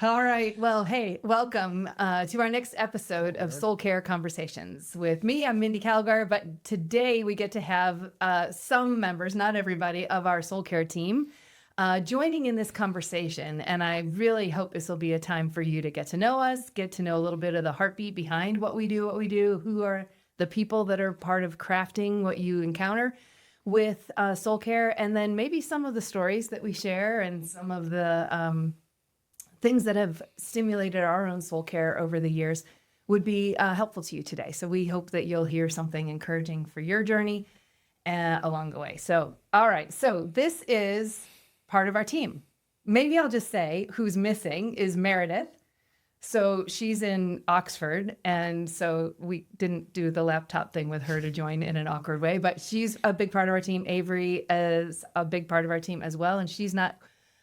All right. Well, hey, welcome to our next episode of Soulcare Conversations with me. I'm Mindy Caliguire, but today we get to have some members, not everybody, of our Soulcare team joining in this conversation. And I really hope this will be a time for you to get to know us, get to know a little bit of the heartbeat behind what we do, who are the people that are part of crafting what you encounter with Soulcare, and then maybe some of the stories that we share and some of the things that have stimulated our own soul care over the years would be helpful to you today. So we hope that you'll hear something encouraging for your journey along the way. So, all right. So this is part of our team. Maybe I'll just say who's missing is Meredith. So she's in Oxford. And so we didn't do the laptop thing with her to join in an awkward way, but she's a big part of our team. Avery is a big part of our team as well. And she's not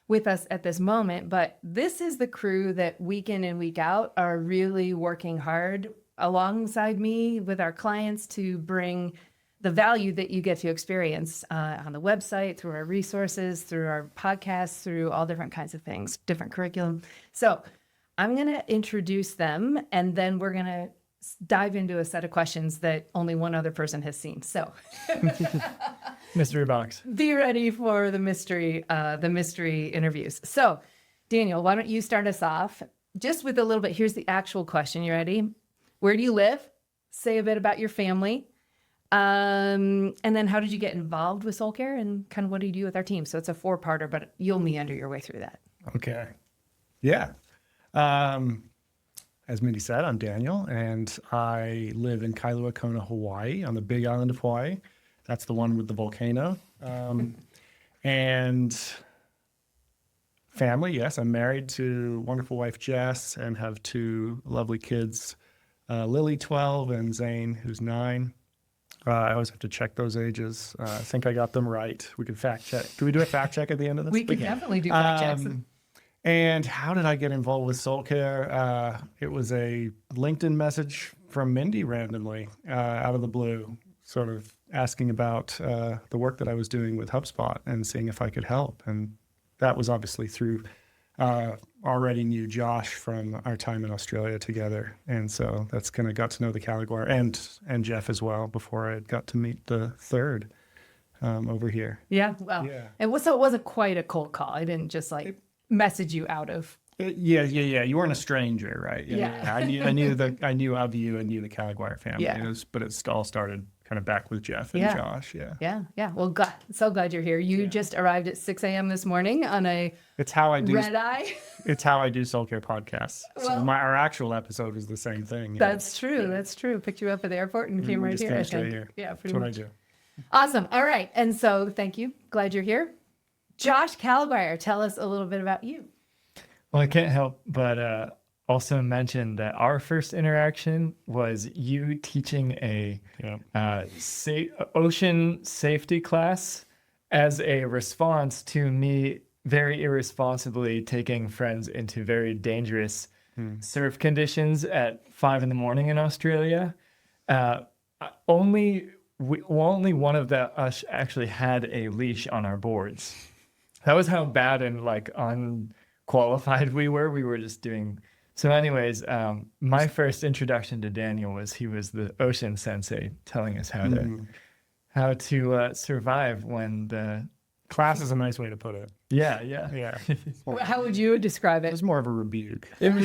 with us at this moment, but this is the crew that week in and week out are really working hard alongside me with our clients to bring the value that you get to experience on the website, through our resources, through our podcasts, through all different kinds of things, different curriculum. So I'm going to introduce them, and then we're going to dive into a set of questions that only one other person has seen. So mystery box. Be ready for the mystery interviews. So Daniel, why don't you start us off just with a little bit. Here's the actual question. You ready? Where do you live? Say a bit about your family. And then how did you get involved with Soulcare, and kind of what do you do with our team? So it's a 4-parter, but you'll meander your way through that. Okay. Yeah. As Mindy said, I'm Daniel, and I live in Kailua-Kona, Hawaii, on the big island of Hawaii. That's the one with the volcano. And family, yes, I'm married to wonderful wife Jess and have 2 lovely kids, Lily, 12, and Zane, who's 9. I always have to check those ages. I think I got them right. We could fact check. Do we do a fact check at the end of this? We can definitely do fact checks. And how did I get involved with Soulcare? It was a LinkedIn message from Mindy randomly out of the blue, sort of asking about the work that I was doing with HubSpot and seeing if I could help. And that was obviously through already knew Josh from our time in Australia together. And so that's kind of got to know the Caliguire and Jeff as well before I got to meet the third over here. Yeah, well, yeah. So it wasn't quite a cold call. I didn't just message you out of. Yeah. You weren't a stranger, right? Yeah. I knew of you and knew the Caliguire family. Yeah. But it all started kind of back with Jeff and Josh. Yeah. Well, so glad you're here. You just arrived at 6 a.m. this morning on a red eye. It's how I do Soulcare podcasts. So our actual episode was the same thing. That's true. Yeah. That's true. Picked you up at the airport and came right here. Came straight here. Yeah, pretty That's much. what I do. Awesome. All right. And so thank you. Glad you're here. Josh Caliguire, tell us a little bit about you. Well, I can't help but also mention that our first interaction was you teaching a ocean safety class as a response to me very irresponsibly taking friends into very dangerous surf conditions at 5 a.m. in Australia. Only one of us actually had a leash on our boards. That was how bad and unqualified we were. We were just doing. So anyways, my first introduction to Daniel was he was the ocean sensei telling us how to survive when the class is a nice way to put it. Yeah. How would you describe it? It was more of a rebuke. Fair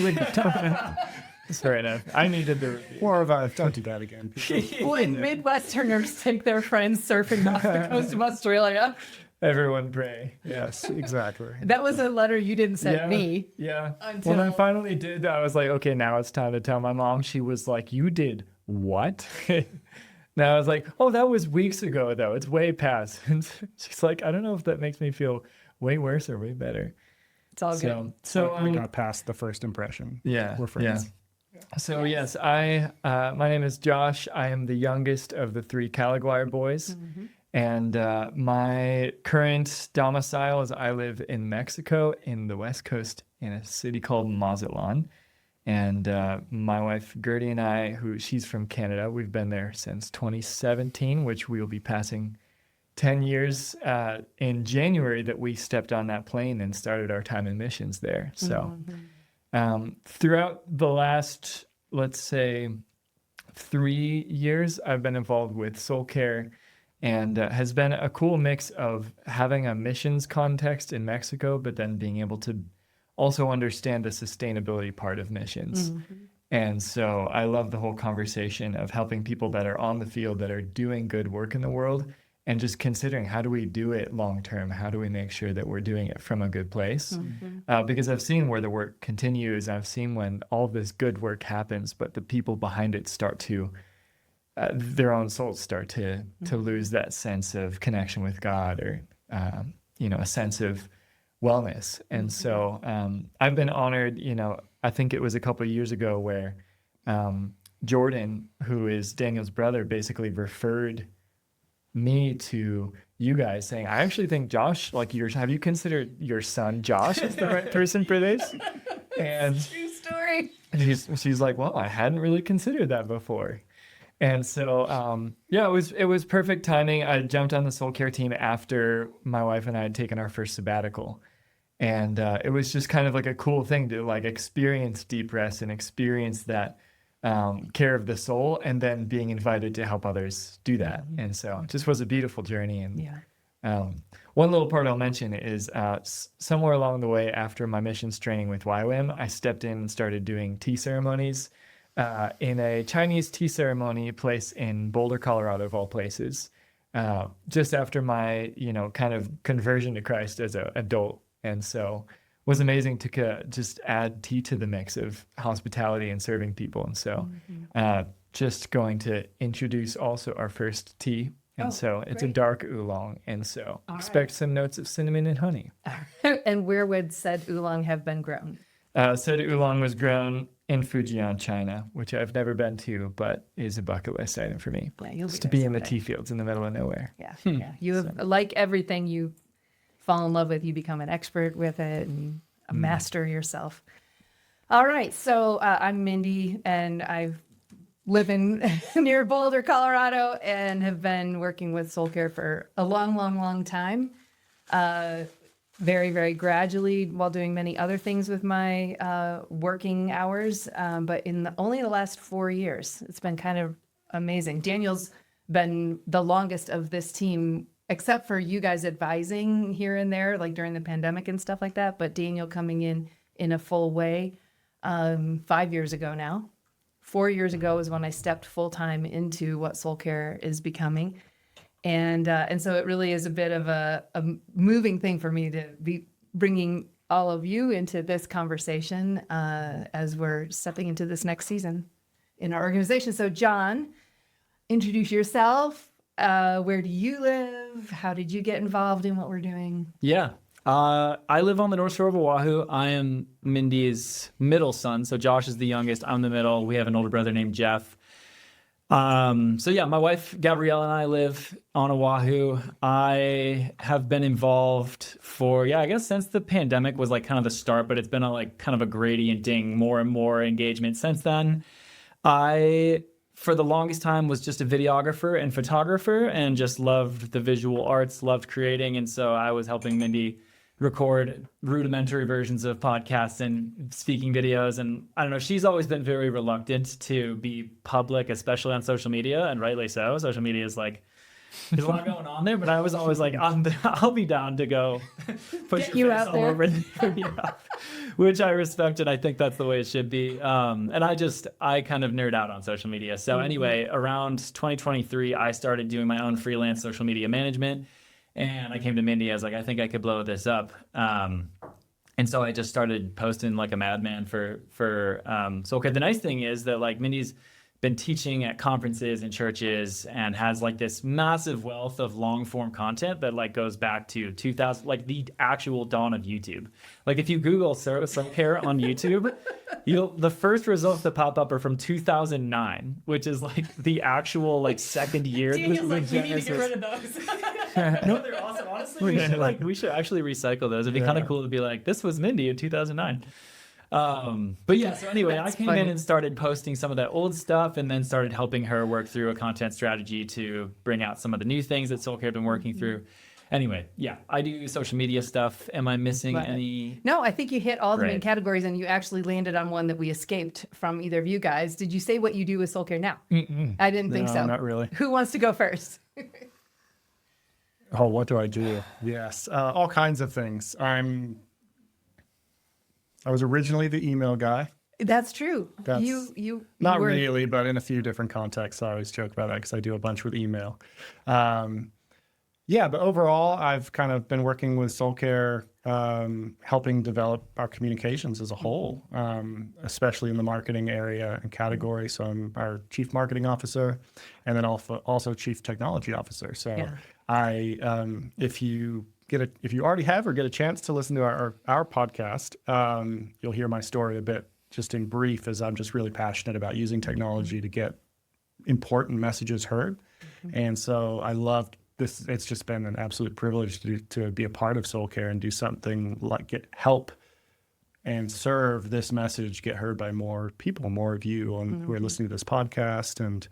enough. I needed the rebuke. More of a don't do that again. When Midwesterners take their friends surfing off the coast of Australia. Everyone pray. Yes, exactly. That was a letter you didn't send me. Yeah. When I finally did, I was like, okay, now it's time to tell my mom. She was like, you did what? Now I was like, oh, that was weeks ago, though. It's way past. And she's like, I don't know if that makes me feel way worse or way better. It's all good. So we got past the first impression. Yeah. We're friends. Yeah. So yes, my name is Josh. I am the youngest of the 3 Caliguire boys. Mm-hmm. And my current domicile is I live in Mexico in the West Coast in a city called Mazatlán. And my wife Gertie and I, she's from Canada, we've been there since 2017, which we will be passing 10 years in January that we stepped on that plane and started our time in missions there. So Throughout the last, let's say, 3 years, I've been involved with Soulcare, and has been a cool mix of having a missions context in Mexico, but then being able to also understand the sustainability part of missions. And so I love the whole conversation of helping people that are on the field, that are doing good work in the world, and just considering, how do we do it long term? How do we make sure that we're doing it from a good place? Because I've seen where the work continues. I've seen when all this good work happens, but the people behind it start to, their own souls start to lose that sense of connection with God, or, a sense of wellness. And so I've been honored, I think it was a couple of years ago where Jordan, who is Daniel's brother, basically referred me to you guys, saying, I actually think Josh, have you considered your son Josh as the right person for this? And True story. she's like, well, I hadn't really considered that before. And so, it was perfect timing. I jumped on the Soulcare team after my wife and I had taken our first sabbatical. And it was just kind of like a cool thing to experience deep rest and experience that care of the soul, and then being invited to help others do that. And so it just was a beautiful journey. And one little part I'll mention is somewhere along the way after my missions training with YWAM, I stepped in and started doing tea ceremonies in a Chinese tea ceremony place in Boulder, Colorado, of all places, just after my, kind of conversion to Christ as an adult. And so it was amazing to just add tea to the mix of hospitality and serving people. And so just going to introduce also our first tea. And so it's great. a dark oolong. And so expect some notes of cinnamon and honey. And where would said oolong have been grown? Said oolong was grown in Fujian, China, which I've never been to, but is a bucket list item for me. Yeah, you'll Just to be in the tea fields in the middle of nowhere. Yeah. You have, like everything you fall in love with, you become an expert with it and a master yourself. All right. So I'm Mindy, and I live in near Boulder, Colorado, and have been working with Soulcare for a long, long, long time. Very, very gradually, while doing many other things with my working hours. But in only the last 4 years, it's been kind of amazing. Daniel's been the longest of this team, except for you guys advising here and there, like during the pandemic and stuff like that. But Daniel coming in a full way 5 years ago now. 4 years ago is when I stepped full time into what Soulcare is becoming. And so it really is a bit of a moving thing for me to be bringing all of you into this conversation as we're stepping into this next season in our organization. So John, introduce yourself. Where do you live? How did you get involved in what we're doing? Yeah. I live on the North Shore of Oahu. I am Mindy's middle son. So Josh is the youngest. I'm the middle. We have an older brother named Jeff. My wife, Gabrielle, and I live on Oahu. I have been involved for, I guess since the pandemic was kind of the start, but it's been kind of a gradienting more and more engagement since then. I, for the longest time, was just a videographer and photographer and just loved the visual arts, loved creating. And so I was helping Mindy record rudimentary versions of podcasts and speaking videos. And I don't know, she's always been very reluctant to be public, especially on social media, and rightly so. Social media is there's a lot going on there, but I was always I'll be down to go push Get you out there. over there, which I respect, and I think that's the way it should be. And I kind of nerd out on social media. So anyway, around 2023, I started doing my own freelance social media management. And I came to Mindy, I was like, I think I could blow this up. And so I just started posting like a madman for Soulcare. The nice thing is that Mindy's been teaching at conferences and churches and has this massive wealth of long form content that goes back to 2000, the actual dawn of YouTube. If you Google Soulcare on YouTube, the first results that pop up are from 2009, which is the actual second year. Daniel's we need to get rid of those. No, they're awesome. Honestly, we should actually recycle those. It'd be kind of cool to be this was Mindy in 2009. But yeah, so anyway, I came in and started posting some of that old stuff, and then started helping her work through a content strategy to bring out some of the new things that Soulcare had been working through. Anyway, yeah, I do social media stuff. Am I missing Right. any? No, I think you hit all the main Great. categories, and you actually landed on one that we escaped from either of you guys. Did you say what you do with Soulcare now? I didn't think No, so. not really. Who wants to go first? Oh, what do I do? Yes, all kinds of things. I was originally the email guy. That's true. That's you Not were, really, but in a few different contexts. I always joke about that because I do a bunch with email. Yeah, but overall, I've kind of been working with Soulcare, helping develop our communications as a whole, especially in the marketing area and category. So I'm our chief marketing officer, and then also chief technology officer. So Yeah. if you already have or get a chance to listen to our podcast, you'll hear my story a bit just in brief, as I'm just really passionate about using technology to get important messages heard. And so I loved this. It's just been an absolute privilege to be a part of Soulcare and do something like help and serve this message get heard by more people, more of you who are listening to this podcast. And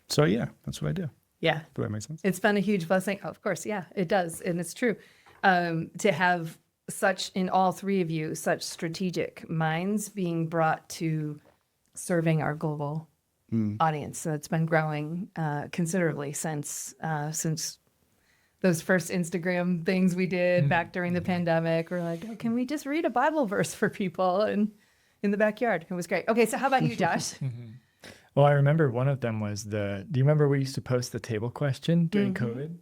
so, yeah, that's what I do. Yeah. Does that make sense? It's been a huge blessing. Of course, yeah, it does. And it's true. To have such, in all three of you, such strategic minds being brought to serving our global audience. So it's been growing considerably since those first Instagram things we did back during the pandemic. We're like, oh, can we just read a Bible verse for people and in the backyard? It was great. Okay, so how about you, Josh? Well, I remember one of them was do you remember we used to post the table question during COVID?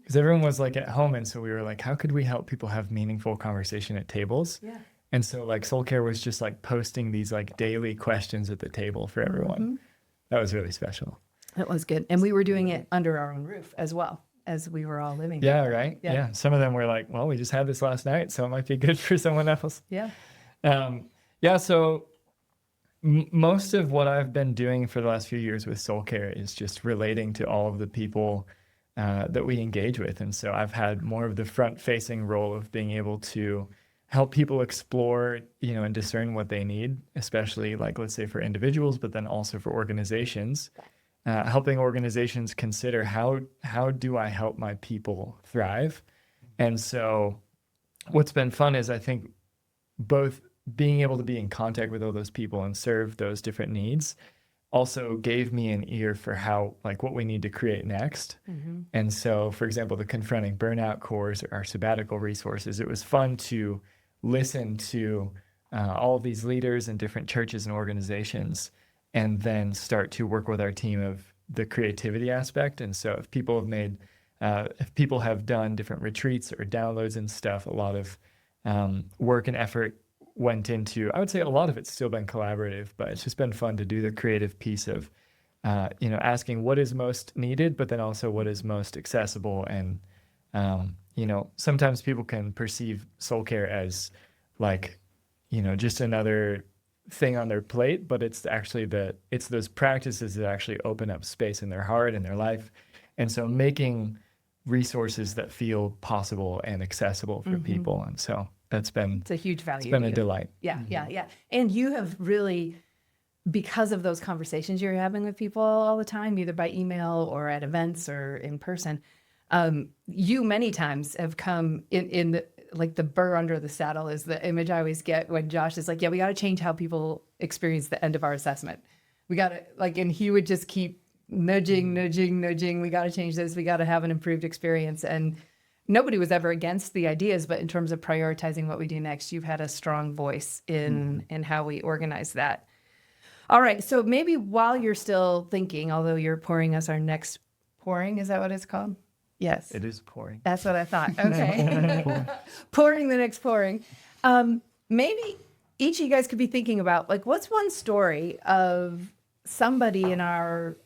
Because everyone was like at home. And so we were like, how could we help people have meaningful conversation at tables? Yeah. And so like Soulcare was just like posting these like daily questions at the table for everyone. That was really special. It was good. And we were doing it under our own roof as well, as we were all living. Yeah, right? Yeah. Yeah. Some of them were like, well, we just had this last night, so it might be good for someone else. Yeah. So most of what I've been doing for the last few years with Soulcare is just relating to all of the people that we engage with. And so I've had more of the front-facing role of being able to help people explore, and discern what they need, especially like, let's say for individuals, but then also for organizations, helping organizations consider how do I help my people thrive? And so what's been fun is I think both being able to be in contact with all those people and serve those different needs also gave me an ear for what we need to create next. And so, for example, the Confronting Burnout course, or our sabbatical resources, it was fun to listen to all of these leaders in different churches and organizations, and then start to work with our team of the creativity aspect. And so if people have done different retreats or downloads and stuff, a lot of work and effort went into, I would say a lot of it's still been collaborative, but it's just been fun to do the creative piece of, asking what is most needed, but then also what is most accessible. And, sometimes people can perceive Soulcare as like, just another thing on their plate, but it's actually it's those practices that actually open up space in their heart and their life. And so making resources that feel possible and accessible for people. And so it's a huge value. It's been a delight. Yeah. And you have really, because of those conversations you're having with people all the time, either by email or at events or in person, you many times have come in the, like the burr under the saddle is the image I always get when Josh is like, yeah, we got to change how people experience the end of our assessment. We got to and he would just keep nudging. We got to change this. We got to have an improved experience. And nobody was ever against the ideas, but in terms of prioritizing what we do next, you've had a strong voice in how we organize that. All right. So maybe while you're still thinking, although you're pouring us our next pouring, is that what it's called? Yes. It is pouring. That's what I thought. Okay. Pouring the next pouring. Maybe each of you guys could be thinking about, like, what's one story of somebody in our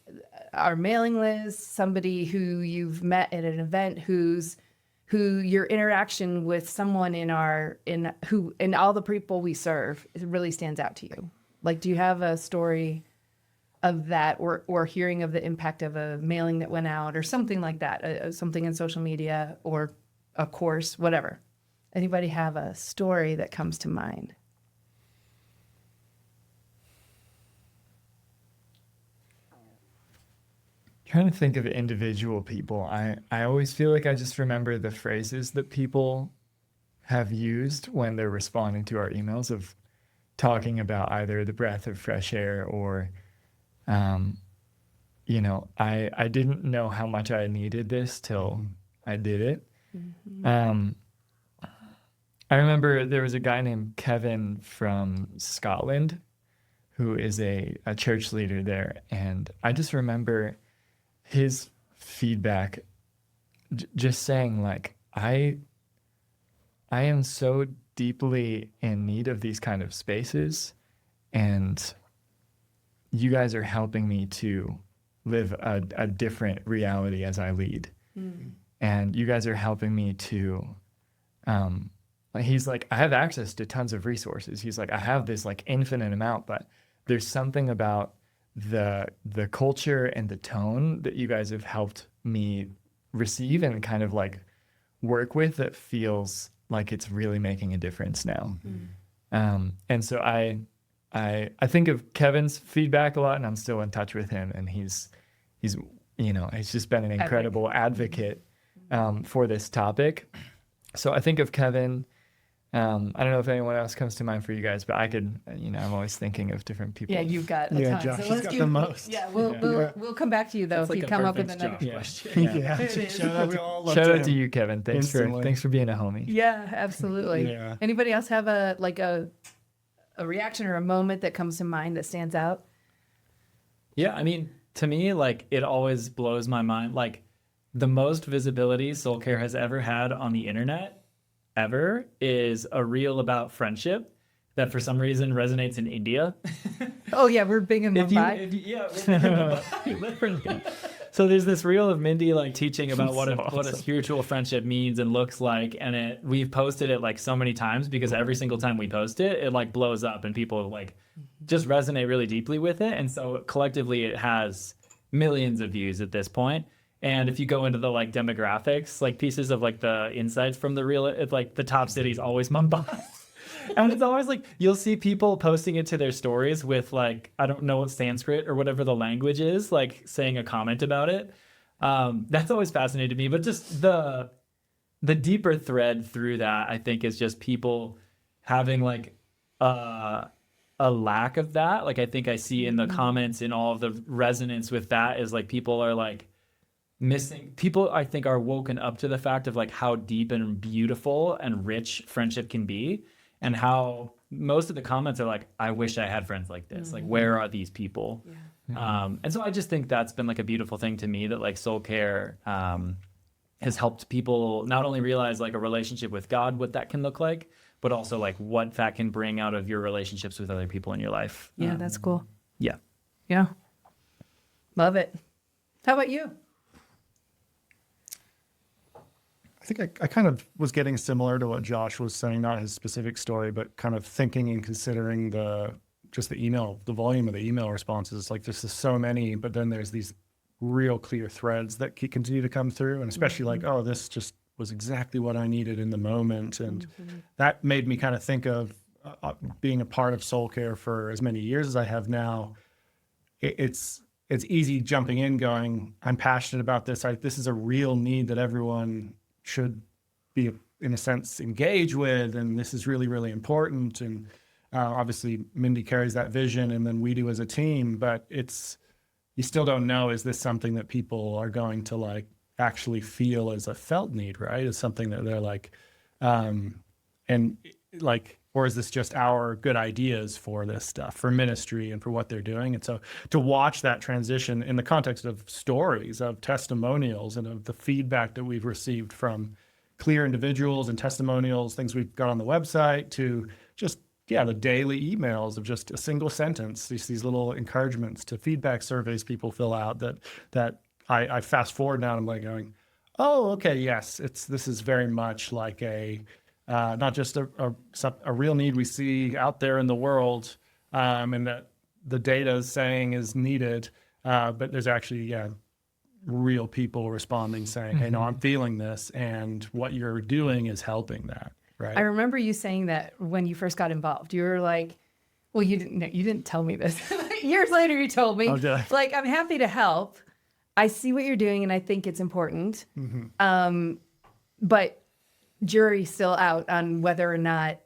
mailing list, somebody who you've met at an event, who your interaction with someone in all the people we serve, it really stands out to you. Like, do you have a story of that, or hearing of the impact of a mailing that went out or something like that, something in social media or a course, whatever? Anybody have a story that comes to mind? trying to think of individual people. I always feel like I just remember the phrases that people have used when they're responding to our emails of talking about either the breath of fresh air or, you know, I didn't know how much I needed this till I did it. I remember there was a guy named Kevin from Scotland who is a church leader there. And I just remember his feedback just saying, like, I am so deeply in need of these kind of spaces, and you guys are helping me to live a different reality as I lead. And you guys are helping me to, he's like, I have access to tons of resources. He's like, I have this like infinite amount, but there's something about the culture and the tone that you guys have helped me receive and kind of like work with that feels like it's really making a difference now. And so I think of Kevin's feedback a lot, and I'm still in touch with him, and he's you know, he's just been an incredible advocate for this topic. So I think of Kevin. I don't know if anyone else comes to mind for you guys, but I could, you know, I'm always thinking of different people. Yeah, you've got a ton. Josh So has let's got do the most. Yeah, we'll come back to you though That's if like you a come up with perfect another. Josh Yeah. question. Yeah. It is. Shout out to you, Kevin. Instantly. Thanks for being a homie. Yeah, absolutely. Yeah. Anybody else have a reaction or a moment that comes to mind that stands out? Yeah, I mean, to me, like, it always blows my mind. Like, the most visibility Soulcare has ever had on the internet ever is a reel about friendship that for some reason resonates in India. Oh yeah, we're big in Mumbai. So there's this reel of Mindy like teaching about what a awesome. spiritual friendship means and looks like, and we've posted it like so many times because every single time we post it, it like blows up and people like just resonate really deeply with it. And so collectively, it has millions of views at this point. And if you go into the like demographics, like pieces of like the insights from the reel, it's like the top city is always Mumbai. And it's always like you'll see people posting it to their stories with like, I don't know what Sanskrit or whatever the language is, like saying a comment about it. That's always fascinated me. But just the deeper thread through that, I think, is just people having like a lack of that. Like I think I see in the comments in all of the resonance with that is like people are like missing. People I think are woken up to the fact of like how deep and beautiful and rich friendship can be. And how most of the comments are like, I wish I had friends like this. Like, where are these people? Yeah. And so I just think that's been like a beautiful thing to me that like Soulcare has helped people not only realize like a relationship with God, what that can look like, but also like what that can bring out of your relationships with other people in your life. Yeah, that's cool. Yeah. Yeah. Love it. How about you? I think I kind of was getting similar to what Josh was saying, not his specific story, but kind of thinking and considering the volume of the email responses. Like there's just so many, but then there's these real clear threads that continue to come through. And especially like, oh, this just was exactly what I needed in the moment. And that made me kind of think of being a part of Soulcare for as many years as I have now. It's easy jumping in going, I'm passionate about this. This is a real need that everyone should be, in a sense, engaged with, and this is really, really important. And obviously, Mindy carries that vision, and then we do as a team. But you still don't know, is this something that people are going to like actually feel as a felt need, right? Is something that they're like, and like, or is this just our good ideas for this stuff, for ministry and for what they're doing? And so to watch that transition in the context of stories, of testimonials, and of the feedback that we've received from clear individuals and testimonials, things we've got on the website, to just, the daily emails of just a single sentence, these little encouragements to feedback surveys people fill out that I fast forward now and I'm like going, oh, okay, yes, this is very much like not just a real need we see out there in the world, and that the data is saying is needed, but there's actually real people responding saying, hey, no, I'm feeling this, and what you're doing is helping that, right? I remember you saying that when you first got involved. You were like, well, you didn't tell me this. Years later, you told me, Oh, did I? like, I'm happy to help. I see what you're doing, and I think it's important. But jury's still out on whether or not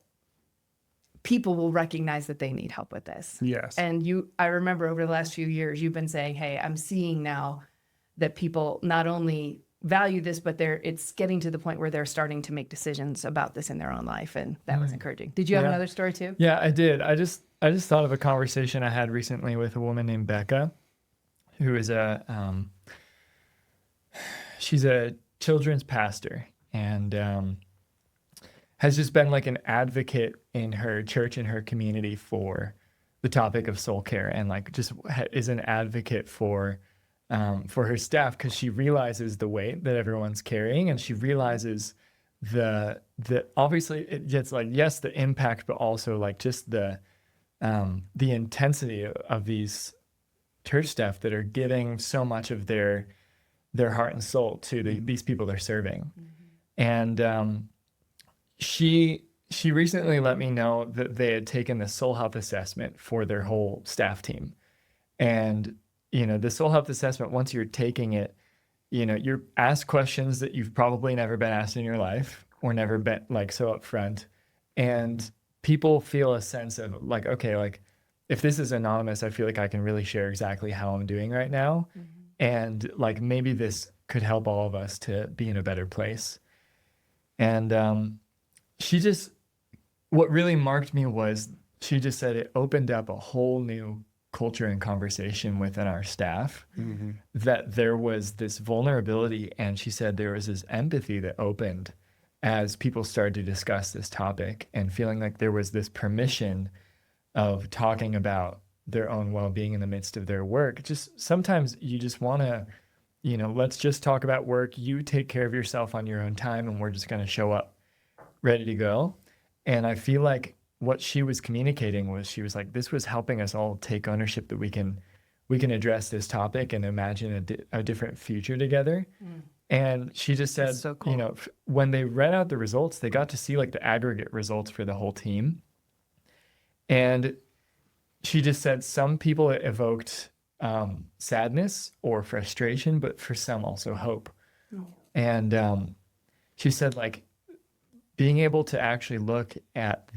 people will recognize that they need help with this. Yes. And I remember over the last few years, you've been saying, hey, I'm seeing now that people not only value this, but it's getting to the point where they're starting to make decisions about this in their own life. And that was encouraging. Did you have another story too? Yeah, I did. I just thought of a conversation I had recently with a woman named Becca, who is she's a children's pastor, and has just been like an advocate in her church and her community for the topic of soul care, and like just is an advocate for her staff, because she realizes the weight that everyone's carrying, and she realizes the obviously it gets like, yes, the impact, but also like just the intensity of these church staff that are giving so much of their heart and soul to these people they're serving. And she recently let me know that they had taken the soul health assessment for their whole staff team. And, the soul health assessment, once you're taking it, you're asked questions that you've probably never been asked in your life, or never been like so upfront. And people feel a sense of like, okay, like if this is anonymous, I feel like I can really share exactly how I'm doing right now. And like, maybe this could help all of us to be in a better place. And what really marked me was she just said it opened up a whole new culture and conversation within our staff, that there was this vulnerability, and she said there was this empathy that opened as people started to discuss this topic, and feeling like there was this permission of talking about their own well-being in the midst of their work. Just sometimes you just want to, let's just talk about work. You take care of yourself on your own time, and we're just going to show up ready to go. And I feel like what she was communicating was, she was like, this was helping us all take ownership that we can address this topic and imagine a different future together. And she just said, so cool. When they read out the results, they got to see like the aggregate results for the whole team. And she just said some people it evoked sadness or frustration, but for some also hope. And she said, like, being able to actually look at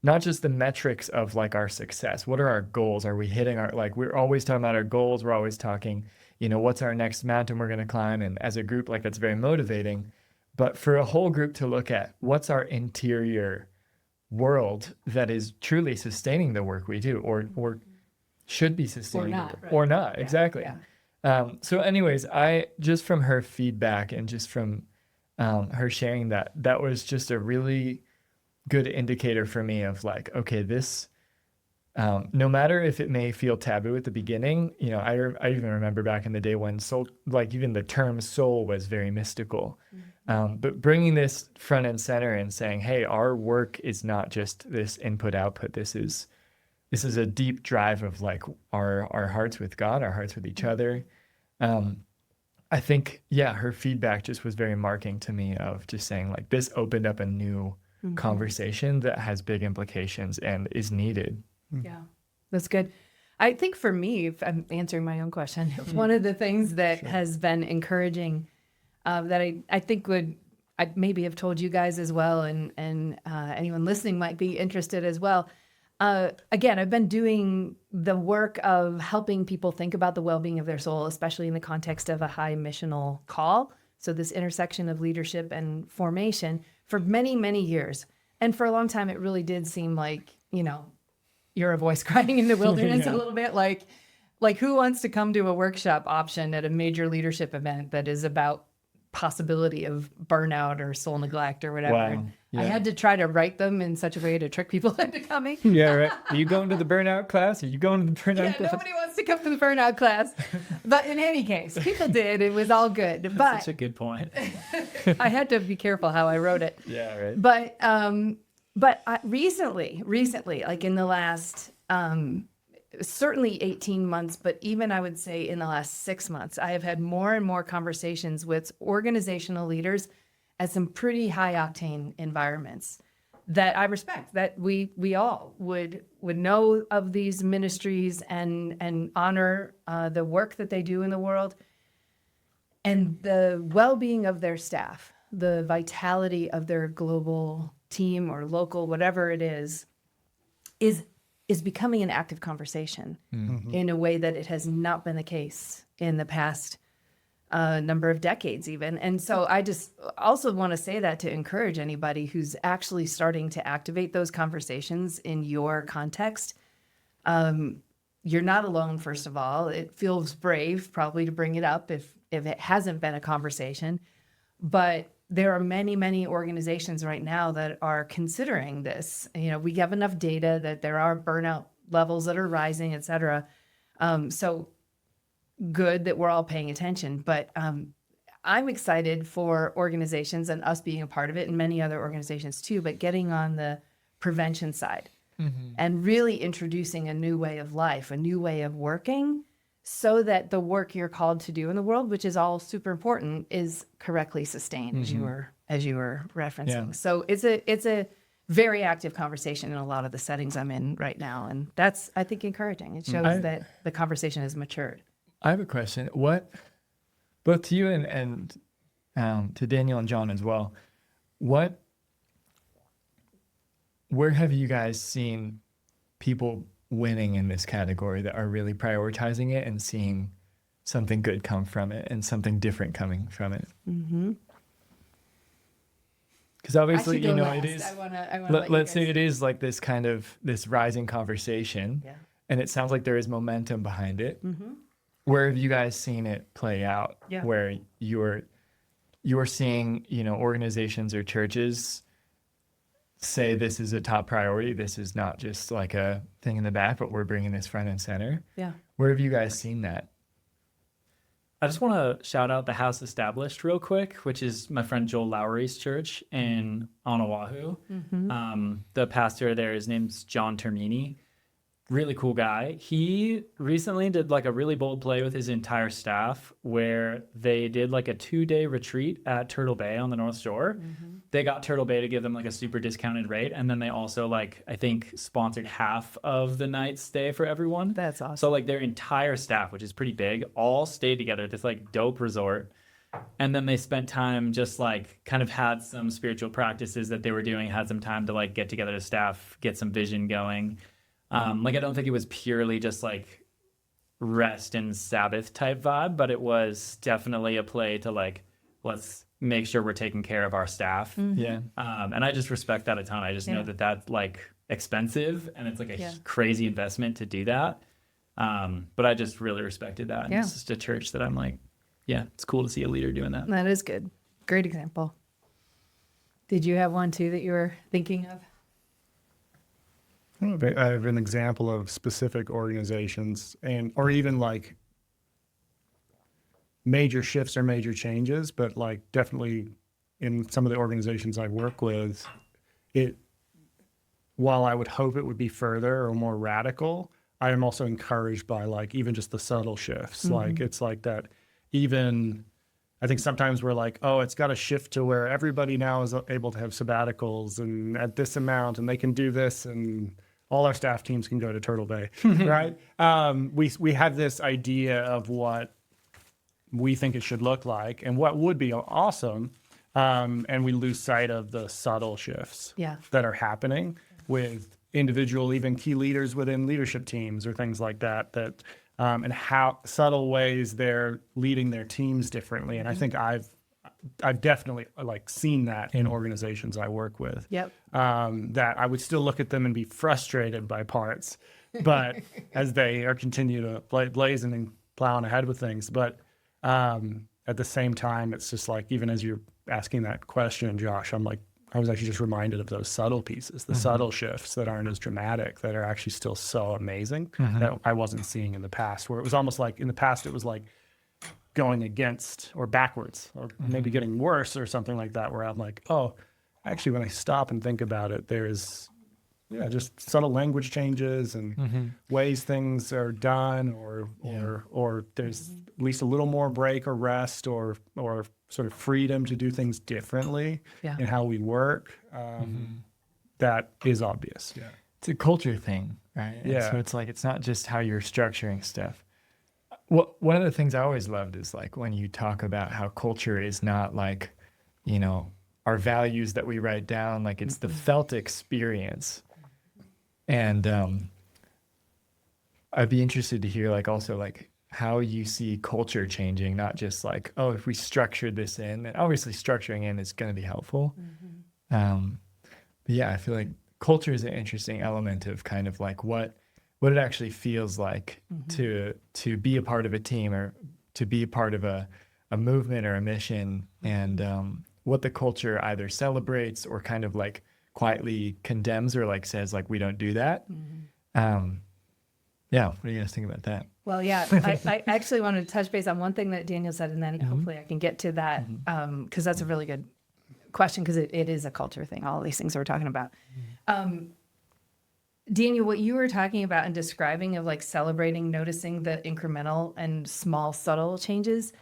not just the metrics of like our success. What are our goals? Are we hitting we're always talking about our goals. We're always talking, what's our next mountain we're going to climb? And as a group, like, that's very motivating. But for a whole group to look at what's our interior world that is truly sustaining the work we do, or should be sustaining, or not. Exactly. So anyways, I just from her feedback and just from her sharing that was just a really good indicator for me of like, okay, this, no matter if it may feel taboo at the beginning, I even remember back in the day when soul, like even the term soul was very mystical, but bringing this front and center and saying, hey, our work is not just this input output. This is a deep drive of like our hearts with God, our hearts with each other. I think, her feedback just was very marking to me of just saying like, this opened up a new conversation that has big implications and is needed. Yeah, that's good. I think for me, if I'm answering my own question, one of the things that has been encouraging that I think I maybe have told you guys as well, and anyone listening might be interested as well. Again, I've been doing the work of helping people think about the well-being of their soul, especially in the context of a high missional call. So this intersection of leadership and formation for many, many years. And for a long time, it really did seem like, you're a voice crying in the wilderness a little bit. Like who wants to come to a workshop option at a major leadership event that is about possibility of burnout or soul neglect or whatever? Wow. Yeah. I had to try to write them in such a way to trick people into coming. Yeah, right. Are you going to the burnout class? Are you going to the burnout class? Nobody wants to come to the burnout class. But in any case, people did. It was all good. That's But such a good point. I had to be careful how I wrote it. Yeah, right. But recently, like in the last, certainly 18 months, but even I would say in the last 6 months, I have had more and more conversations with organizational leaders at some pretty high octane environments that I respect, that we all would know of these ministries and honor the work that they do in the world, and the well-being of their staff, the vitality of their global team or local, whatever it is becoming an active conversation in a way that it has not been the case in the past number of decades even. And so I just also want to say that to encourage anybody who's actually starting to activate those conversations in your context. You're not alone, first of all. It feels brave probably to bring it up if it hasn't been a conversation. But there are many, many organizations right now that are considering this. You know, we have enough data that there are burnout levels that are rising, et cetera. So good that we're all paying attention. But I'm excited for organizations and us being a part of it, and many other organizations too, but getting on the prevention side and really introducing a new way of life, a new way of working, so that the work you're called to do in the world, which is all super important, is correctly sustained, as you were referencing. Yeah. So it's a very active conversation in a lot of the settings I'm in right now, and that's, I think, encouraging. It shows that the conversation has matured. I have a question. What, both to you and to Daniel and John as well, where have you guys seen people winning in this category that are really prioritizing it and seeing something good come from it and something different coming from it? Because obviously, you know, it is, let's say it is like this kind of this rising conversation, and it sounds like there is momentum behind it. Where have you guys seen it play out? Where you're seeing, you know, organizations or churches say this is a top priority. This is not just like a thing in the back, but we're bringing this front and center. Where have you guys seen that? I just want to shout out the House Established real quick, which is my friend Joel Lowry's church on Oahu. The pastor there, his name's John Termini. Really cool guy. He recently did like a really bold play with his entire staff where they did like a 2-day retreat at Turtle Bay on the North Shore. They got Turtle Bay to give them like a super discounted rate. And then they also like, I think, sponsored half of the night's stay for everyone. That's awesome. So like their entire staff, which is pretty big, all stayed together at this like dope resort. And then they spent time just like kind of had some spiritual practices that they were doing, had some time to like get together as staff, get some vision going. Like, I don't think it was purely just like rest and Sabbath type vibe, but it was definitely a play to like, let's make sure we're taking care of our staff. And I just respect that a ton. I just know that that's like expensive and it's like a crazy investment to do that. But I just really respected that. And it's just a church that I'm like, yeah, it's cool to see a leader doing that. That is good. Great example. Did you have one too that you were thinking of? I have an example of specific organizations or even like major shifts or major changes, but like definitely in some of the organizations I work with, while I would hope it would be further or more radical, I am also encouraged by like even just the subtle shifts. Like it's like that even, I think sometimes we're like, oh, it's got to shift to where everybody now is able to have sabbaticals and at this amount and they can do this and all our staff teams can go to Turtle Bay, right? We have this idea of what we think it should look like and what would be awesome, and we lose sight of the subtle shifts that are happening with individual, even key leaders within leadership teams or things like that, and how subtle ways they're leading their teams differently. And I think I've definitely like seen that in organizations I work with. That I would still look at them and be frustrated by parts, but as they are continue to blazing and plowing ahead with things. But at the same time, it's just like, even as you're asking that question, Josh, I'm like, I was actually just reminded of those subtle pieces, the subtle shifts that aren't as dramatic, that are actually still so amazing that I wasn't seeing in the past, where it was almost like in the past, it was like going against or backwards or maybe getting worse or something like that, where I'm like, oh, actually, when I stop and think about it, there's just subtle language changes and ways things are done or there's at least a little more break or rest or sort of freedom to do things differently in how we work. that is obvious. Yeah. It's a culture thing, right? And Yeah. so it's like, it's not just how you're structuring stuff. One of the things I always loved is like when you talk about how culture is not like, you know, our values that we write down, like it's the felt experience. And I'd be interested to hear like also like how you see culture changing, not just like, oh, if we structured this in, and obviously structuring in is going to be helpful. But yeah, I feel like culture is an interesting element of kind of like what it actually feels like to be a part of a team or to be a part of a movement or a mission, and what the culture either celebrates or kind of like quietly condemns or like says like we don't do that. Yeah, what do you guys think about that? Well, yeah, I actually wanted to touch base on one thing that Daniel said, and then hopefully I can get to that, because that's a really good question, because it is a culture thing, all these things that we're talking about. Daniel, what you were talking about and describing of like celebrating, noticing the incremental and small, subtle changes,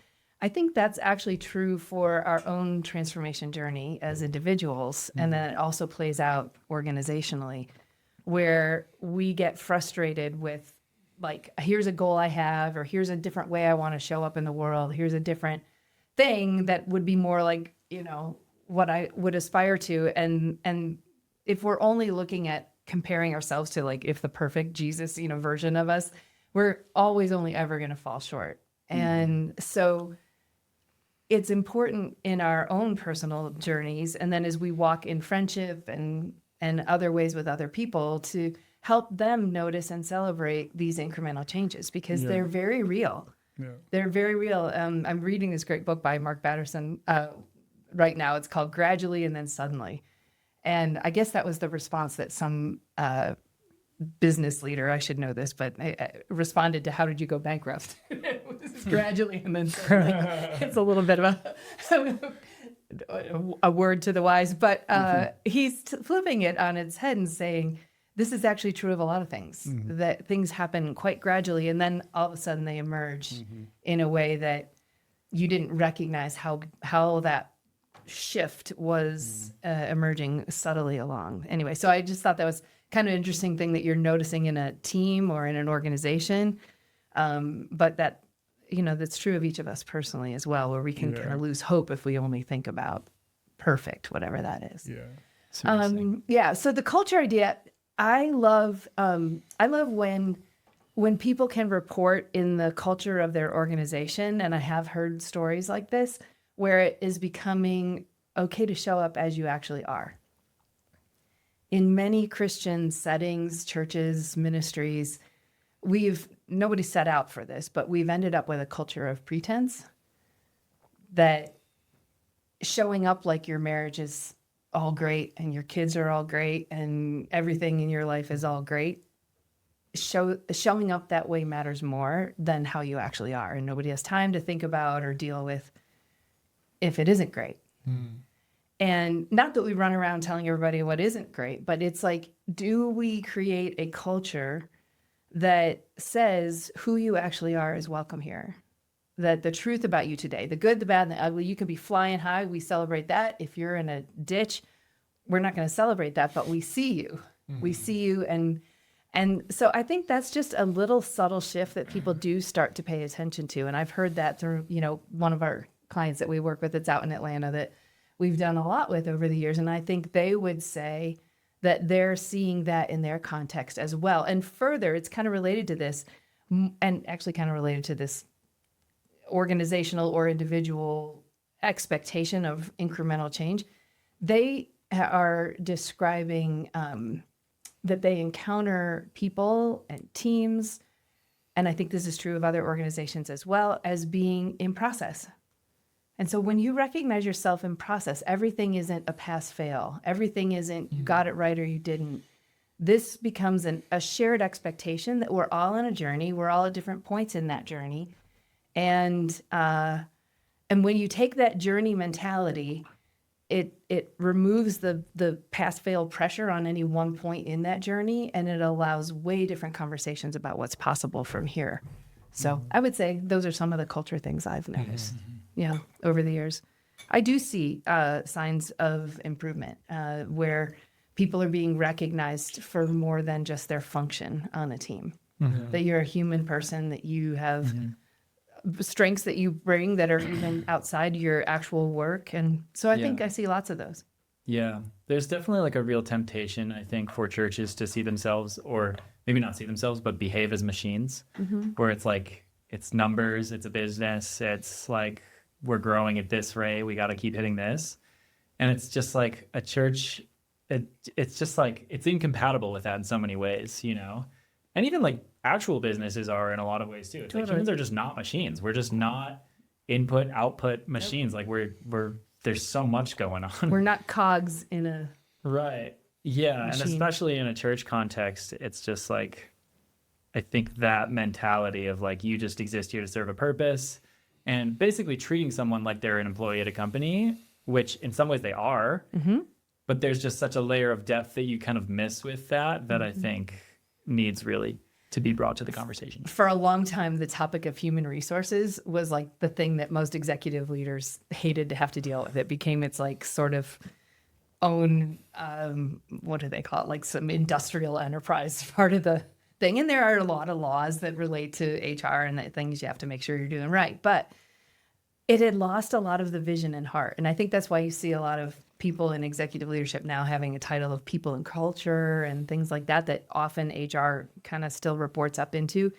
I think that's actually true for our own transformation journey as individuals. And then it also plays out organizationally, where we get frustrated with like, here's a goal I have, or here's a different way I want to show up in the world. Here's a different thing that would be more like, you know, what I would aspire to. And if we're only looking at comparing ourselves to like, if the perfect Jesus, you know, version of us, we're always only ever going to fall short. And so it's important in our own personal journeys, and then as we walk in friendship and other ways with other people, to help them notice and celebrate these incremental changes, because they're very real. Yeah. They're very real. I'm reading this great book by Mark Batterson right now. It's called Gradually and Then Suddenly. And I guess that was the response that some business leader, I should know this, but responded to, how did you go bankrupt? This is gradually and then suddenly. It's a little bit of a word to the wise, but he's flipping it on its head and saying, this is actually true of a lot of things, that things happen quite gradually, and then all of a sudden they emerge in a way that you didn't recognize how that shift was emerging subtly along. Anyway, so I just thought that was kind of interesting thing that you're noticing in a team or in an organization, but that, you know, that's true of each of us personally as well, where we can kind of lose hope if we only think about perfect, whatever that is. So the culture idea, I love when people can report in the culture of their organization, and I have heard stories like this, where it is becoming okay to show up as you actually are. In many Christian settings, churches, ministries, nobody set out for this, but we've ended up with a culture of pretense, that showing up like your marriage is all great and your kids are all great and everything in your life is all great. Showing up that way matters more than how you actually are. And nobody has time to think about or deal with if it isn't great. And not that we run around telling everybody what isn't great, but it's like, do we create a culture that says who you actually are is welcome here? That the truth about you today, the good, the bad, and the ugly, you can be flying high. We celebrate that. If you're in a ditch, we're not going to celebrate that, but we see you. We see you. And so I think that's just a little subtle shift that people do start to pay attention to. And I've heard that through, you know, one of our clients that we work with that's out in Atlanta that we've done a lot with over the years. And I think they would say that they're seeing that in their context as well. And further, it's kind of related to this, and actually kind of related to this organizational or individual expectation of incremental change. They are describing that they encounter people and teams, and I think this is true of other organizations as well, as being in process. And so when you recognize yourself in process, everything isn't a pass-fail. Everything isn't you got it right or you didn't. This becomes a shared expectation that we're all on a journey. We're all at different points in that journey. And when you take that journey mentality, it removes the pass-fail pressure on any one point in that journey, and it allows way different conversations about what's possible from here. So I would say those are some of the culture things I've noticed, over the years. I do see signs of improvement where people are being recognized for more than just their function on a team. That you're a human person, that you have strengths that you bring that are even outside your actual work. And so I think I see lots of those. Yeah, there's definitely like a real temptation, I think, for churches to see themselves, or maybe not see themselves, but behave as machines, where it's like, it's numbers, it's a business, it's like, we're growing at this rate, we got to keep hitting this. And it's just like a church, it's just like, it's incompatible with that in so many ways, you know? And even like actual businesses are in a lot of ways too. It's like humans are just not machines. We're just not input, output machines. Like there's so much going on. We're not cogs in a right. Yeah. machine. And especially in a church context, it's just like, I think that mentality of like, you just exist here to serve a purpose, and basically treating someone like they're an employee at a company, which in some ways they are, but there's just such a layer of depth that you kind of miss with that I think needs really to be brought to the conversation. For a long time, the topic of human resources was like the thing that most executive leaders hated to have to deal with. It became its like sort of own, what do they call it? Like some industrial enterprise part of the thing. And there are a lot of laws that relate to HR and the things you have to make sure you're doing right. But it had lost a lot of the vision and heart. And I think that's why you see a lot of people in executive leadership now having a title of people and culture and things like that often HR kind of still reports up into.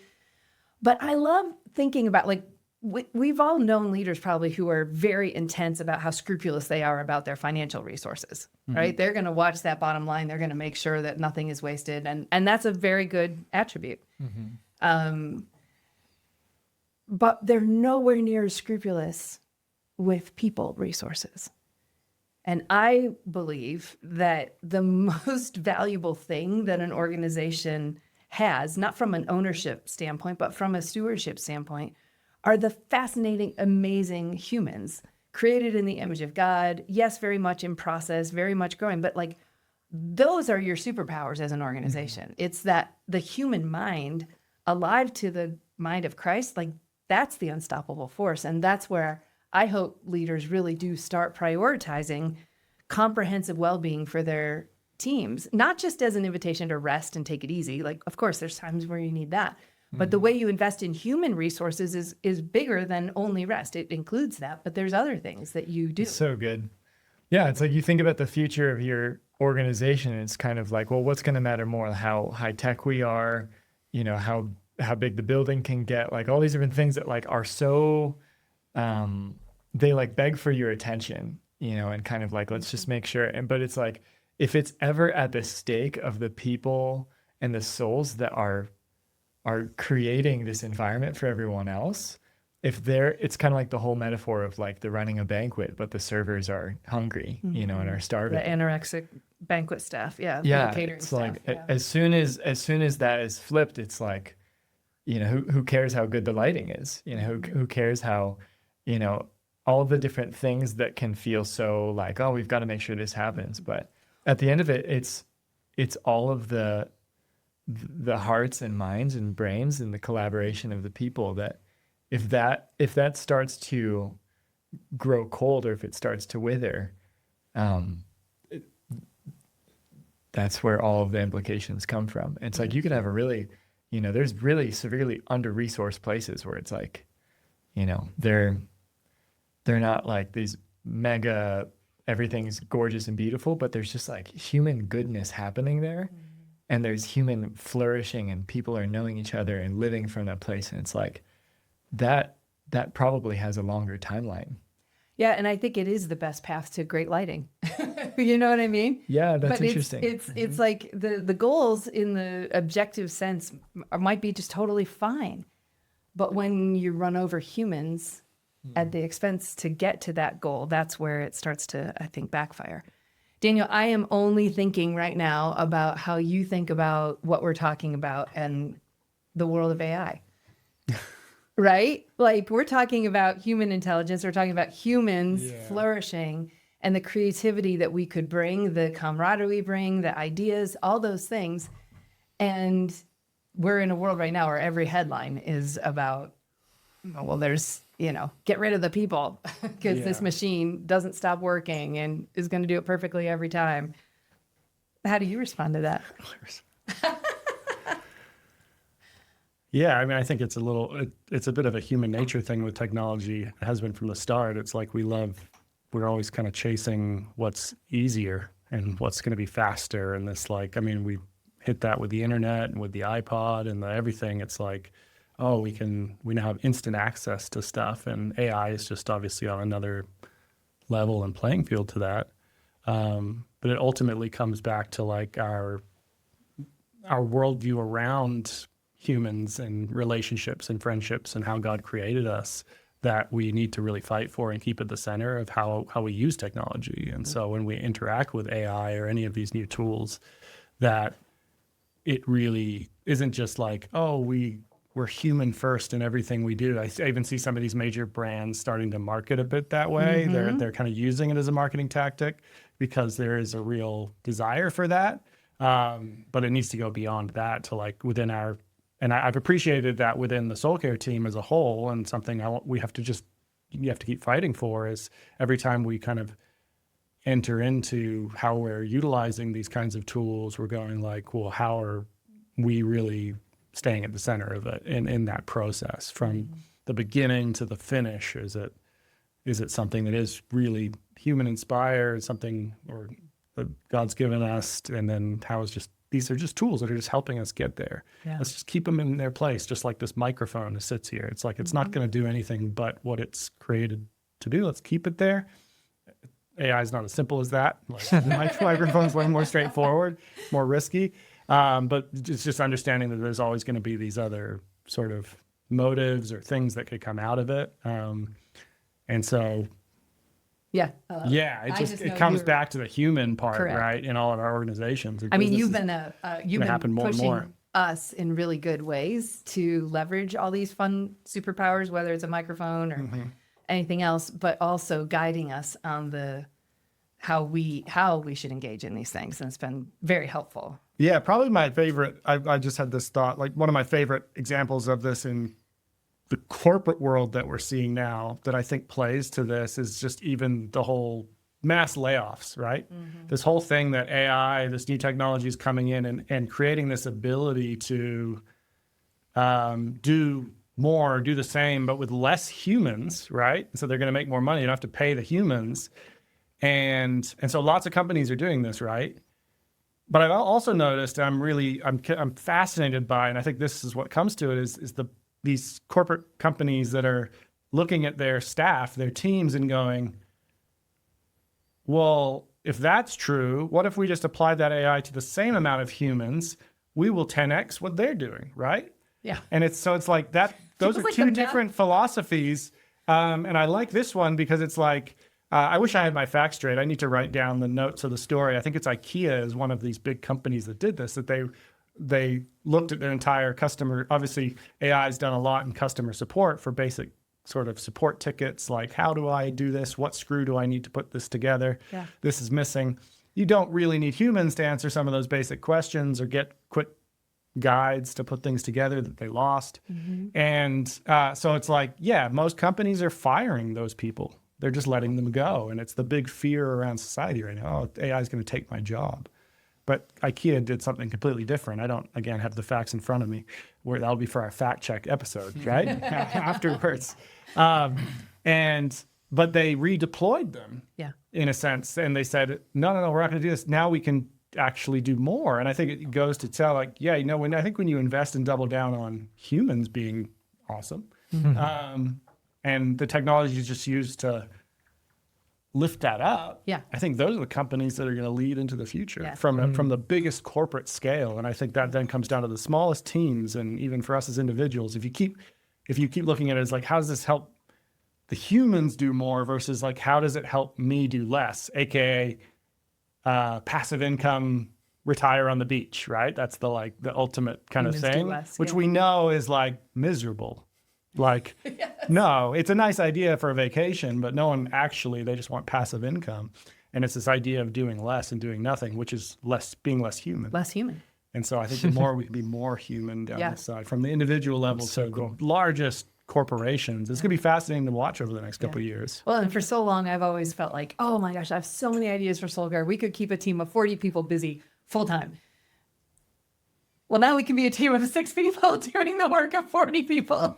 But I love thinking about, like, we've all known leaders probably who are very intense about how scrupulous they are about their financial resources, right? They're going to watch that bottom line. They're going to make sure that nothing is wasted. And that's a very good attribute. But they're nowhere near as scrupulous with people resources. And I believe that the most valuable thing that an organization has, not from an ownership standpoint, but from a stewardship standpoint, are the fascinating, amazing humans created in the image of God. Yes, very much in process, very much growing, but like those are your superpowers as an organization. It's that the human mind alive to the mind of Christ, like that's the unstoppable force. And that's where I hope leaders really do start prioritizing comprehensive well-being for their teams, not just as an invitation to rest and take it easy. Like, of course, there's times where you need that. But the way you invest in human resources is bigger than only rest. It includes that, but there's other things that you do. So good. Yeah, it's like you think about the future of your organization, and it's kind of like, well, what's going to matter more? How high tech we are, you know, how big the building can get, like all these different things that like are so, they like beg for your attention, you know, and kind of like, let's just make sure. But it's like, if it's ever at the stake of the people and the souls that are creating this environment for everyone else, it's kind of like the whole metaphor of like the running a banquet, but the servers are hungry, you know, and are starving. The anorexic banquet staff. Yeah. Yeah. Catering It's staff, like, yeah. as soon as that is flipped, it's like, you know, who cares how good the lighting is? You know, who cares how, you know, all the different things that can feel so like, oh, we've got to make sure this happens. But at the end of it, it's all of the hearts and minds and brains and the collaboration of the people that if that starts to grow cold, or if it starts to wither, that's where all of the implications come from. It's like you could have a really, you know, there's really severely under-resourced places where it's like, you know, they're not like these mega, everything's gorgeous and beautiful, but there's just like human goodness happening there. And there's human flourishing, and people are knowing each other and living from that place. And it's like that probably has a longer timeline. Yeah, and I think it is the best path to great lighting. You know what I mean? Yeah, that's but interesting. It's like the goals in the objective sense might be just totally fine. But when you run over humans at the expense to get to that goal, that's where it starts to, I think, backfire. Daniel, I am only thinking right now about how you think about what we're talking about and the world of AI. Right? Like we're talking about human intelligence, we're talking about humans flourishing and the creativity that we could bring, the camaraderie we bring, the ideas, all those things. And we're in a world right now where every headline is about, well, there's, you know, get rid of the people because this machine doesn't stop working and is going to do it perfectly every time. How do you respond to that? Yeah, I mean, I think it's it's a bit of a human nature thing with technology. It has been from the start. It's like we're always kind of chasing what's easier and what's going to be faster. And this, like, I mean, we hit that with the internet and with the iPod and everything. It's like, oh, we now have instant access to stuff, and AI is just obviously on another level and playing field to that. But it ultimately comes back to like our worldview around humans and relationships and friendships and how God created us, that we need to really fight for and keep at the center of how we use technology. And so when we interact with AI or any of these new tools, that it really isn't just like, oh, we're human first in everything we do. I even see some of these major brands starting to market a bit that way. They're kind of using it as a marketing tactic because there is a real desire for that. But it needs to go beyond that to like within our, and I've appreciated that within the Soulcare team as a whole, and something you have to keep fighting for is every time we kind of enter into how we're utilizing these kinds of tools, we're going like, well, how are we really staying at the center of it in that process from the beginning to the finish? Is it something that is really human inspired, something or that God's given us, and then these are just tools that are just helping us get there. Yeah. Let's just keep them in their place, just like this microphone that sits here. It's like it's not going to do anything but what it's created to do. Let's keep it there. AI is not as simple as that. Like microphone's way more straightforward, more risky. But it's just understanding that there's always going to be these other sort of motives or things that could come out of it. And so, it comes back to the human part, correct, right? In all of our organizations. I mean, you've been pushing us in really good ways to leverage all these fun superpowers, whether it's a microphone or anything else, but also guiding us on how we should engage in these things. And it's been very helpful. Yeah, probably my favorite, I just had this thought, like one of my favorite examples of this in the corporate world that we're seeing now that I think plays to this is just even the whole mass layoffs, right? This whole thing that AI, this new technology is coming in and creating this ability to do more, do the same, but with less humans, right? So they're going to make more money. You don't have to pay the humans. And so lots of companies are doing this, right? But I've also noticed, I'm fascinated by, and I think this is what comes to it, is these corporate companies that are looking at their staff, their teams, and going, well, if that's true, what if we just apply that AI to the same amount of humans? We will 10x what they're doing, right? Yeah. And it's like that. Those are like two different philosophies. And I like this one because it's like, I wish I had my facts straight. I need to write down the notes of the story. I think it's IKEA is one of these big companies that did this, that they looked at their entire customer. Obviously, AI has done a lot in customer support for basic sort of support tickets, like how do I do this? What screw do I need to put this together? Yeah. This is missing. You don't really need humans to answer some of those basic questions or get quick guides to put things together that they lost. And so it's like, yeah, most companies are firing those people. They're just letting them go. And it's the big fear around society right now. Oh, AI is going to take my job. But IKEA did something completely different. I don't, again, have the facts in front of me. That'll be for our fact check episode, right? Afterwards. But they redeployed them, in a sense. And they said, no, we're not going to do this. Now we can actually do more. And I think it goes to tell, like, I think when you invest and double down on humans being awesome, and the technology is just used to lift that up. Yeah, I think those are the companies that are going to lead into the future from the biggest corporate scale. And I think that then comes down to the smallest teams, and even for us as individuals. If you keep looking at it as like, how does this help the humans do more versus like, how does it help me do less? AKA passive income, retire on the beach, right? That's the ultimate kind of thing, which we know is like miserable. Like, no, it's a nice idea for a vacation, but no one they just want passive income. And it's this idea of doing less and doing nothing, which is being less human. Less human. And so I think the more we can be more human down this side, from the individual level to the largest corporations. It's going to be fascinating to watch over the next couple of years. Well, and for so long, I've always felt like, oh my gosh, I have so many ideas for Soulcare. We could keep a team of 40 people busy full time. Well, now we can be a team of 6 people doing the work of 40 people.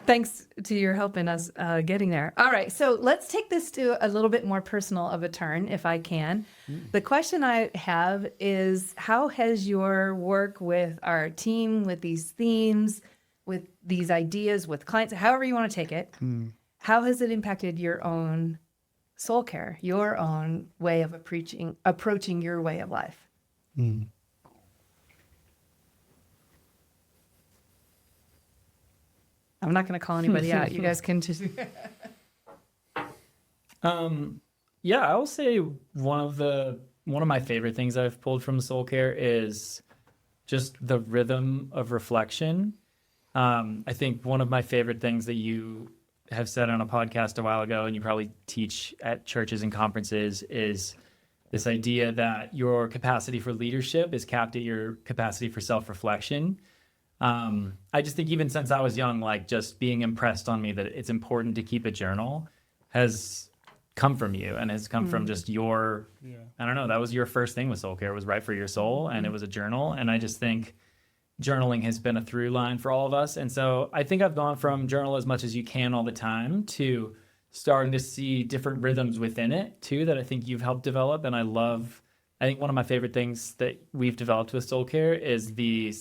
Thanks to your help in us getting there. All right, so let's take this to a little bit more personal of a turn, if I can. The question I have is, how has your work with our team, with these themes, with these ideas, with clients, however you want to take it, how has it impacted your own soul care, your own way of approaching your way of life? I'm not going to call anybody out. You guys can just. Yeah, I will say one of my favorite things I've pulled from Soulcare is just the rhythm of reflection. I think one of my favorite things that you have said on a podcast a while ago, and you probably teach at churches and conferences, is this idea that your capacity for leadership is capped at your capacity for self-reflection. I just think even since I was young, like just being impressed on me that it's important to keep a journal has come from you and has come from just your, I don't know, that was your first thing with Soulcare, was right for your soul, and it was a journal. And I just think journaling has been a through line for all of us. And so I think I've gone from journal as much as you can all the time to starting to see different rhythms within it too, that I think you've helped develop. And I think one of my favorite things that we've developed with Soulcare is the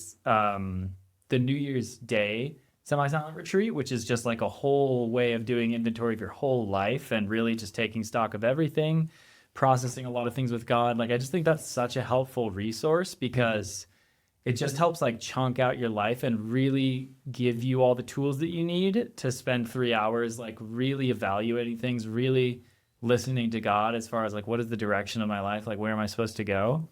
New Year's Day semi-silent retreat, which is just like a whole way of doing inventory of your whole life and really just taking stock of everything, processing a lot of things with God. Like, I just think that's such a helpful resource because it just helps like chunk out your life and really give you all the tools that you need to spend 3 hours like really evaluating things, really listening to God as far as like, what is the direction of my life? Like, where am I supposed to go?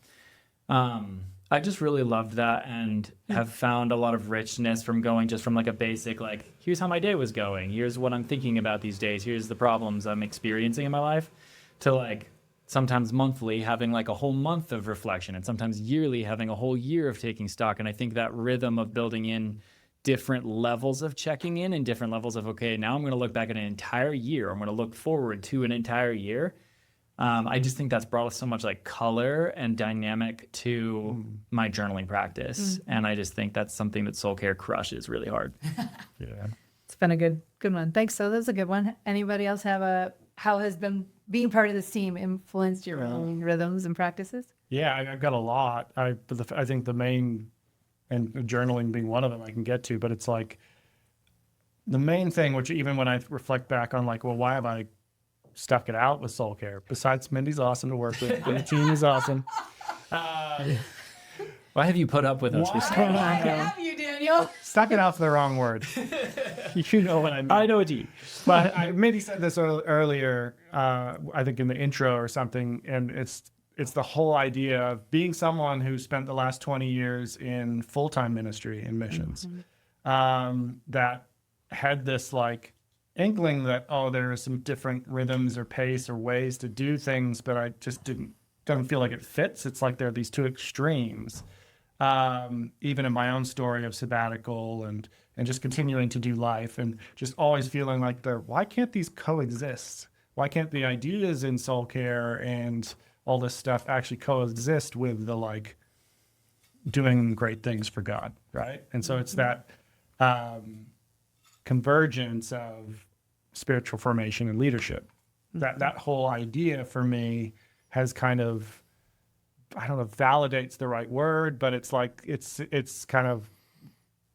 I just really loved that and have found a lot of richness from going just from like a basic, like, here's how my day was going. Here's what I'm thinking about these days. Here's the problems I'm experiencing in my life, to like sometimes monthly having like a whole month of reflection, and sometimes yearly having a whole year of taking stock. And I think that rhythm of building in different levels of checking in and different levels of, okay, now I'm going to look back at an entire year. I'm going to look forward to an entire year. I just think that's brought us so much like color and dynamic to my journaling practice. And I just think that's something that Soulcare crushes really hard. It's been a good one. Thanks. So that was a good one. Anybody else have how has been being part of this team influenced your own rhythms and practices? Yeah, I've got a lot. I think the main, and journaling being one of them I can get to, but it's like the main thing, which even when I reflect back on like, well, why have I stuck it out with Soulcare? Besides, Mindy's awesome to work with, and the team is awesome. Why have you put up with us? I have you, Daniel. Stuck it out's the wrong word. You know what I mean. I know what you. But Mindy said this earlier, I think in the intro or something, and it's the whole idea of being someone who spent the last 20 years in full-time ministry in missions, that had this like inkling that, oh, there are some different rhythms or pace or ways to do things, but I just don't feel like it fits. It's like there are these two extremes. Even in my own story of sabbatical and just continuing to do life and just always feeling like why can't these coexist? Why can't the ideas in Soulcare and all this stuff actually coexist with the like doing great things for God, right? And so it's that convergence of spiritual formation and leadership. That whole idea for me has kind of, I don't know if validates the right word, but it's like it's kind of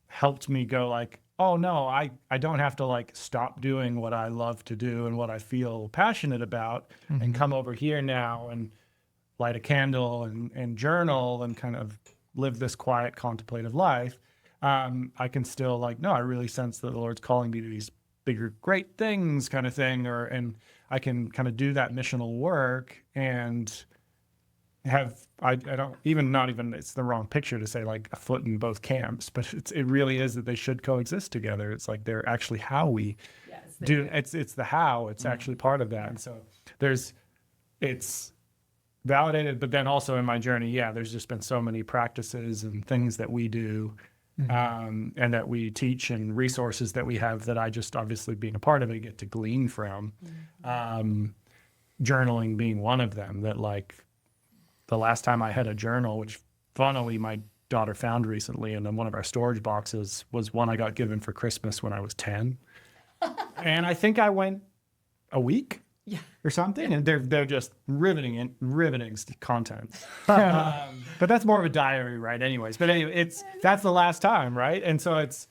helped me go like, oh no, I don't have to like stop doing what I love to do and what I feel passionate about and come over here now and light a candle and journal and kind of live this quiet contemplative life. I can still like, no, I really sense that the Lord's calling me to these bigger, great things kind of thing, and I can kind of do that missional work and I don't even, not even, it's the wrong picture to say like a foot in both camps, but it really is that they should coexist together. It's like they're actually how we do, it's the how, it's actually part of that. And so it's validated, but then also in my journey, there's just been so many practices and things that we do and that we teach and resources that we have that I just, obviously being a part of it, get to glean from. Journaling being one of them, that like the last time I had a journal, which funnily my daughter found recently, and then one of our storage boxes was one I got given for Christmas when I was 10. And I think I went a week or something, and they're just riveting content. But that's more of a diary, right? Anyways, but anyway, that's the last time, right? And so it's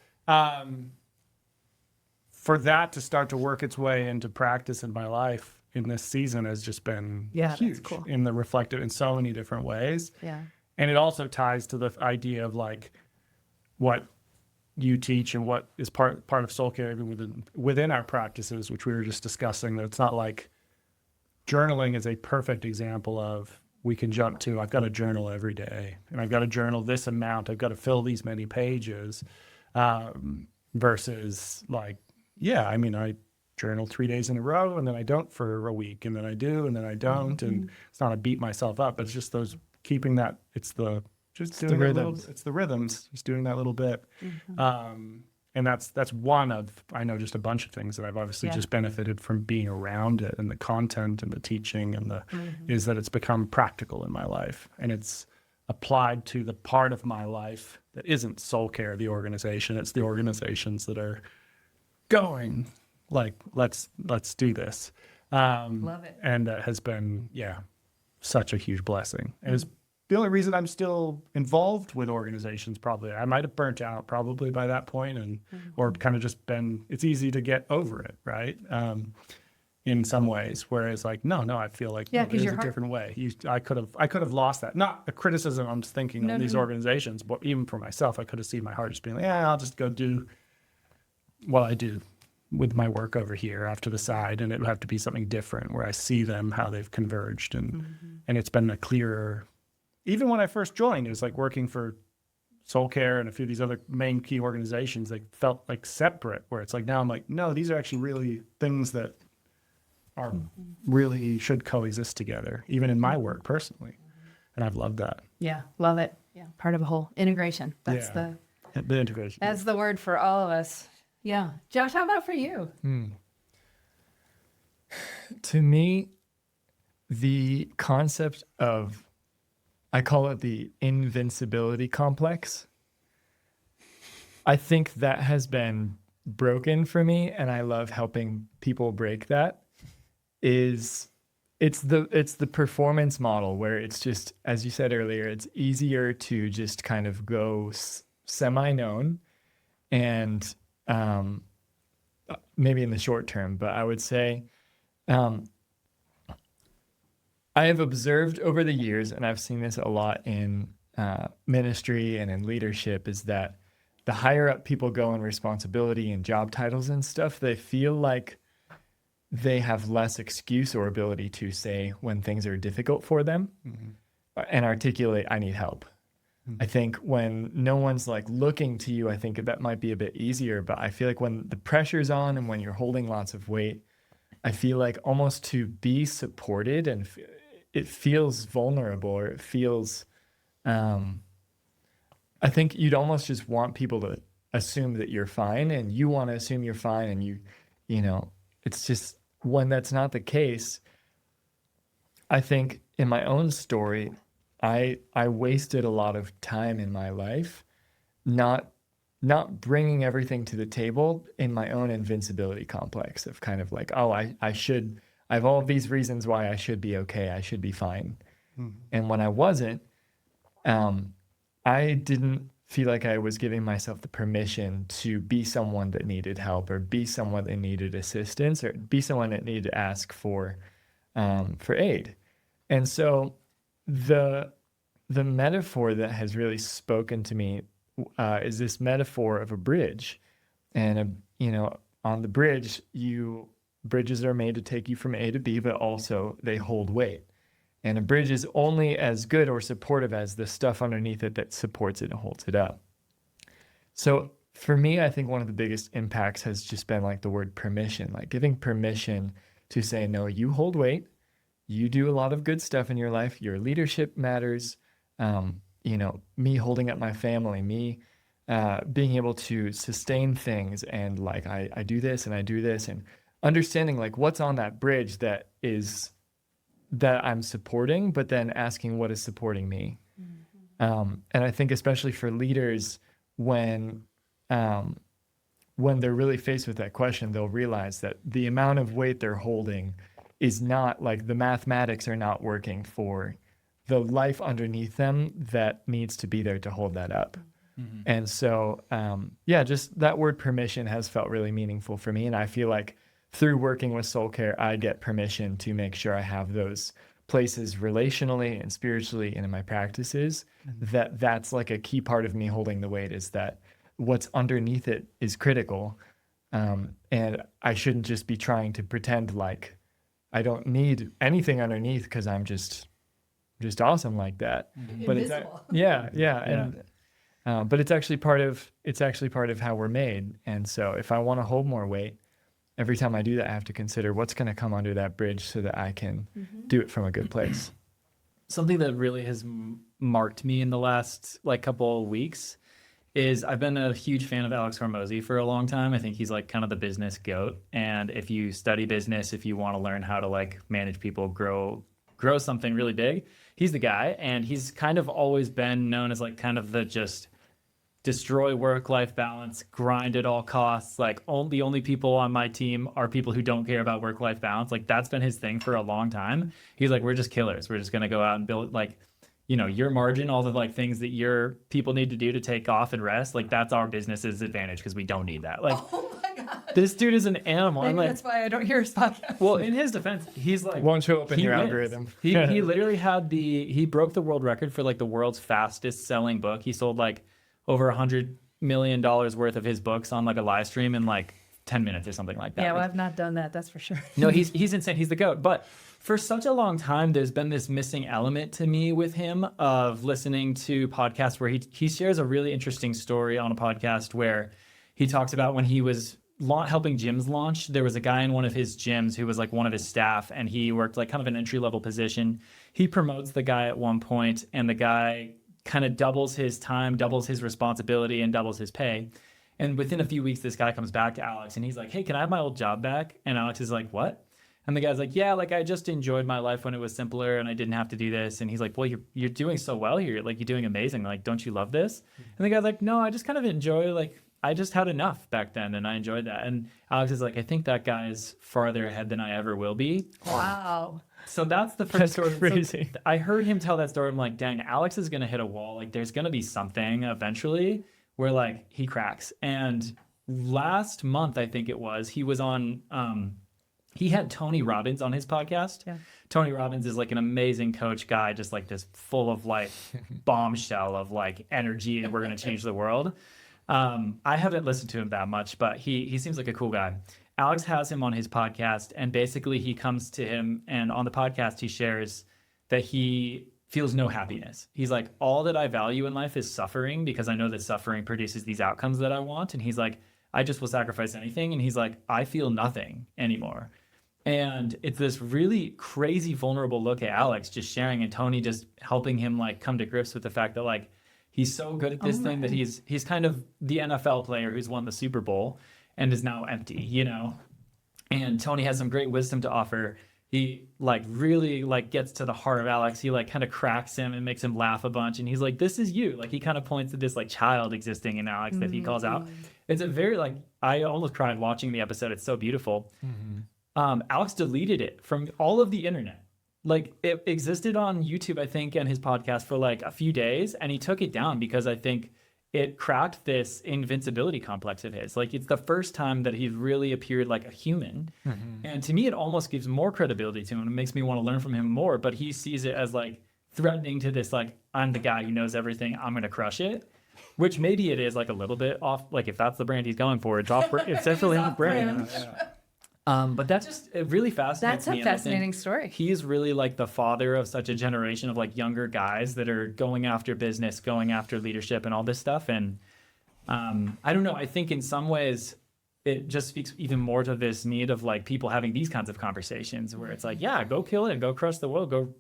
for that to start to work its way into practice in my life in this season has just been huge. That's cool. In the reflective in so many different ways. Yeah. And it also ties to the idea of like what you teach and what is part of Soulcare even within our practices, which we were just discussing. That it's not like journaling is a perfect example of we can jump to I've got to journal every day and I've got to journal this amount. I've got to fill these many pages versus like, yeah, I mean, I journal 3 days in a row and then I don't for a week and then I do and then I don't. And it's not a beat myself up, but it's just those keeping that it's the rhythms. It's the rhythms, just doing that little bit. And that's one of, I know, just a bunch of things that I've obviously just benefited from being around it, and the content and the teaching and is that it's become practical in my life, and it's applied to the part of my life that isn't Soulcare, the organization. It's the organizations that are going like, let's do this. Love it. And that has been, such a huge blessing. And it's the only reason I'm still involved with organizations. Probably I might have burnt out probably by that point, and or kind of just been. It's easy to get over it, right? In some ways, whereas like no, I feel like there's a different way. I could have lost that. Not a criticism I'm just thinking on these organizations, but even for myself, I could have seen my heart just being like, I'll just go do what I do with my work over here off to the side, and it would have to be something different where I see them, how they've converged, and it's been a clearer. Even when I first joined, it was like working for Soulcare and a few of these other main key organizations. They felt like separate, where it's like now I'm like, no, these are actually really things that are really should coexist together, even in my work personally. And I've loved that. Yeah, love it. Yeah, part of a whole integration. That's the integration. That's the word for all of us. Yeah. Josh, how about for you? To me, the concept of, I call it the invincibility complex. I think that has been broken for me, and I love helping people break that. It's the performance model where it's just, as you said earlier, it's easier to just kind of go semi-known and maybe in the short term, but I would say I have observed over the years, and I've seen this a lot in ministry and in leadership, is that the higher up people go in responsibility and job titles and stuff, they feel like they have less excuse or ability to say when things are difficult for them and articulate, I need help. I think when no one's like looking to you, I think that might be a bit easier, but I feel like when the pressure's on and when you're holding lots of weight, I feel like almost to be supported and it feels vulnerable, or it feels, I think you'd almost just want people to assume that you're fine, and you want to assume you're fine, and you know, it's just when that's not the case. I think in my own story, I wasted a lot of time in my life not bringing everything to the table in my own invincibility complex of kind of like, oh, I have all these reasons why I should be okay. I should be fine. And when I wasn't, I didn't feel like I was giving myself the permission to be someone that needed help, or be someone that needed assistance, or be someone that needed to ask for aid. And so the metaphor that has really spoken to me is this metaphor of a bridge. And on the bridge, bridges are made to take you from A to B, but also they hold weight. And a bridge is only as good or supportive as the stuff underneath it that supports it and holds it up. So for me, I think one of the biggest impacts has just been like the word permission, like giving permission to say, no, you hold weight. You do a lot of good stuff in your life. Your leadership matters. Me holding up my family, me being able to sustain things, and like I do this and I do this, and understanding like what's on that bridge that is that I'm supporting, but then asking what is supporting me. And I think especially for leaders, when they're really faced with that question, they'll realize that the amount of weight they're holding is not like the mathematics are not working for the life underneath them that needs to be there to hold that up. And so, just that word permission has felt really meaningful for me. And I feel like through working with Soulcare, I get permission to make sure I have those places relationally and spiritually and in my practices, that's like a key part of me holding the weight, is that what's underneath it is critical. And I shouldn't just be trying to pretend like I don't need anything underneath because I'm just awesome like that. But it's but it's actually part of how we're made. And so if I want to hold more weight, every time I do that, I have to consider what's going to come under that bridge so that I can do it from a good place. Something that really has marked me in the last couple of weeks is I've been a huge fan of Alex Hormozy for a long time. I think he's kind of the business goat. And if you study business, if you want to learn how to manage people, grow something really big, he's the guy. And he's kind of always been known as kind of the just destroy work-life balance, grind at all costs. The only people on my team are people who don't care about work-life balance. That's been his thing for a long time. He's we're just killers. We're just going to go out and build your margin, all the things that your people need to do to take off and rest. That's our business's advantage because we don't need that. Oh my God. This dude is an animal. Maybe that's why I don't hear his podcast. Well, in his defense, he's won't show up in your wins. algorithm. He literally he broke the world record for the world's fastest selling book. He sold over $100 million worth of his books on a live stream in 10 minutes or something like that. Yeah, well, I've not done that. That's for sure. No, he's insane. He's the GOAT. But for such a long time, there's been this missing element to me with him of listening to podcasts where he shares a really interesting story on a podcast where he talks about when he was helping gyms launch. There was a guy in one of his gyms who was one of his staff, and he worked kind of an entry-level position. He promotes the guy at one point, and the guy kind of doubles his time, doubles his responsibility, and doubles his pay. And within a few weeks, this guy comes back to Alex and he's like, hey, can I have my old job back? And Alex is like, what? And the guy's like, yeah, I just enjoyed my life when it was simpler and I didn't have to do this. And he's like, well, you're doing so well here. You're doing amazing. Don't you love this? And the guy's like, no, I just kind of enjoy, I just had enough back then and I enjoyed that. And Alex is like, I think that guy is farther ahead than I ever will be. Wow. So that's the first story. Crazy. So I heard him tell that story. I'm like, dang, Alex is going to hit a wall. There's going to be something eventually where he cracks. And last month, I think it was, he was on, he had Tony Robbins on his podcast. Yeah. Tony Robbins is an amazing coach guy, just this full of bombshell of energy and we're going to change the world. I haven't listened to him that much, but he seems like a cool guy. Alex has him on his podcast, and basically he comes to him, and on the podcast he shares that he feels no happiness. He's like, all that I value in life is suffering because I know that suffering produces these outcomes that I want. And he's like, I just will sacrifice anything. And he's like, I feel nothing anymore. And it's this really crazy, vulnerable look at Alex just sharing, and Tony just helping him come to grips with the fact that he's so good at this thing that he's kind of the NFL player who's won the Super Bowl and is now empty, And Tony has some great wisdom to offer. He really gets to the heart of Alex. He kind of cracks him and makes him laugh a bunch. And he's like, this is you. He kind of points to this child existing in Alex that he calls out. It's a very I almost cried watching the episode. It's so beautiful. Alex deleted it from all of the internet. It existed on YouTube, I think, and his podcast for a few days. And he took it down because I think it cracked this invincibility complex of his. It's the first time that he's really appeared like a human. And to me, it almost gives more credibility to him. It makes me want to learn from him more, but he sees it as threatening to this, I'm the guy who knows everything, I'm going to crush it, which maybe it is a little bit off. If that's the brand he's going for, it's off. It's definitely off brand. But that's just, it really fascinates me. That's a fascinating story. He's really the father of such a generation of younger guys that are going after business, going after leadership and all this stuff. And I don't know, I think in some ways it just speaks even more to this need of people having these kinds of conversations where it's yeah, go kill it, go crush the world, go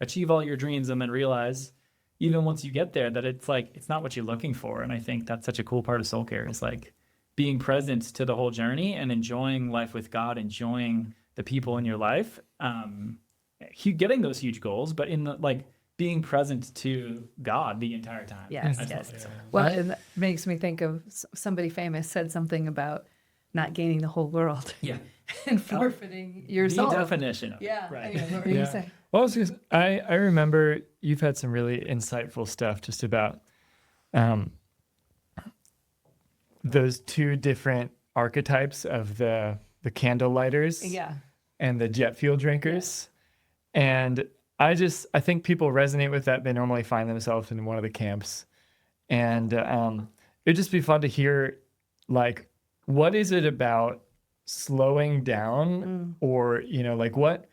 achieve all your dreams, and then realize even once you get there that it's it's not what you're looking for. And I think that's such a cool part of Soulcare is being present to the whole journey and enjoying life with God, enjoying the people in your life, and getting those huge goals, but in the, like being present to God the entire time. Yes, I just yes. love it. So, Well, and that makes me think of somebody famous said something about not gaining the whole world yeah. and forfeiting The yourself. definition of Yeah. it. Right. Anyway, what were you Yeah. saying? Well, I remember you've had some really insightful stuff just about those two different archetypes of the candle lighters Yeah. and the jet fuel drinkers. And I think people resonate with that. They normally find themselves in one of the camps. And it'd just be fun to hear, like, what is it about slowing down or, like what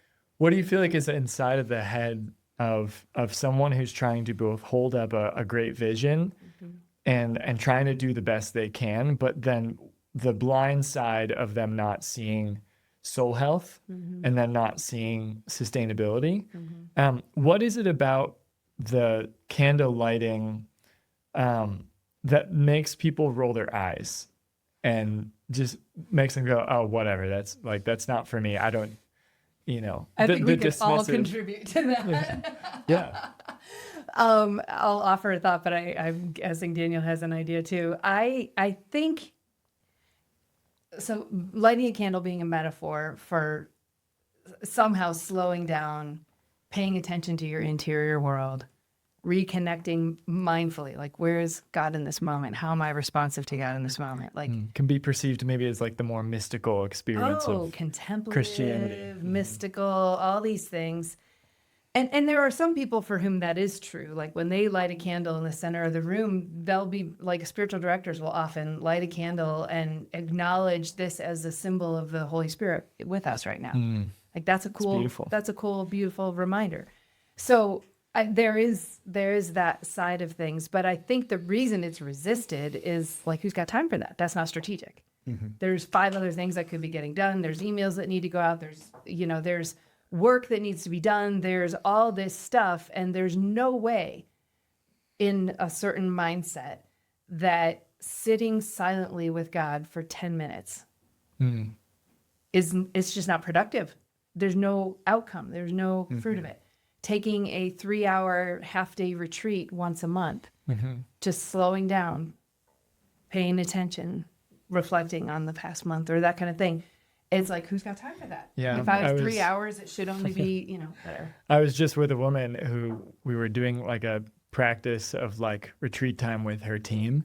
do you feel like is inside of the head of someone who's trying to both hold up a great vision and trying to do the best they can, but then the blind side of them not seeing soul health and then not seeing sustainability. What is it about the candle lighting that makes people roll their eyes and just makes them go, oh, whatever, that's not for me. I don't, I think we could all dismissive- contribute to that. Yeah. I'll offer a thought, but I'm guessing Daniel has an idea too. I think so. Lighting a candle being a metaphor for somehow slowing down, paying attention to your interior world, reconnecting mindfully. Like, where is God in this moment? How am I responsive to God in this moment? Like, Can be perceived maybe as like the more mystical experience of contemplative, Christianity. mystical, all these things. And there are some people for whom that is true. Like when they light a candle in the center of the room, they'll be like spiritual directors will often light a candle and acknowledge this as a symbol of the Holy Spirit with us right now. Like that's a cool, beautiful reminder. So there is that side of things, but I think the reason it's resisted is like, who's got time for that? That's not strategic. There's 5 other things that could be getting done. There's emails that need to go out. There's work that needs to be done. There's all this stuff, and there's no way in a certain mindset that sitting silently with God for 10 minutes it's just not productive. There's no outcome. There's no fruit of it. Taking a 3-hour half-day retreat once a month, just slowing down, paying attention, reflecting on the past month or that kind of thing. It's like, who's got time for that? Yeah, If I was 3 hours, it should only be, whatever. I was just with a woman who we were doing like a practice of like retreat time with her team.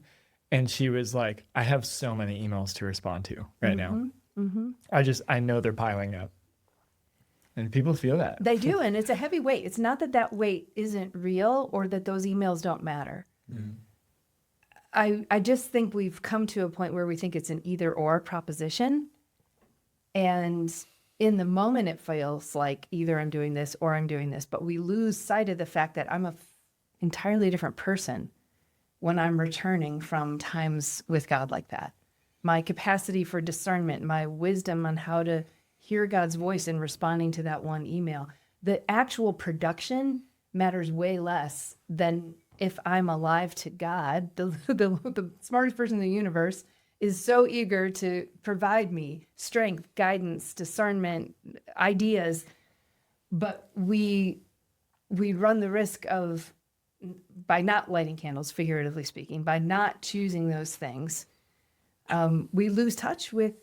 And she was like, I have so many emails to respond to right now. I know they're piling up. And people feel that. They do, and it's a heavy weight. It's not that weight isn't real or that those emails don't matter. I just think we've come to a point where we think it's an either or proposition. And in the moment, it feels like either I'm doing this or I'm doing this, but we lose sight of the fact that I'm an entirely different person when I'm returning from times with God like that. My capacity for discernment, my wisdom on how to hear God's voice in responding to that one email. The actual production matters way less than if I'm alive to God. The smartest person in the universe is so eager to provide me strength, guidance, discernment, ideas. But we run the risk of, by not lighting candles, figuratively speaking, by not choosing those things, we lose touch with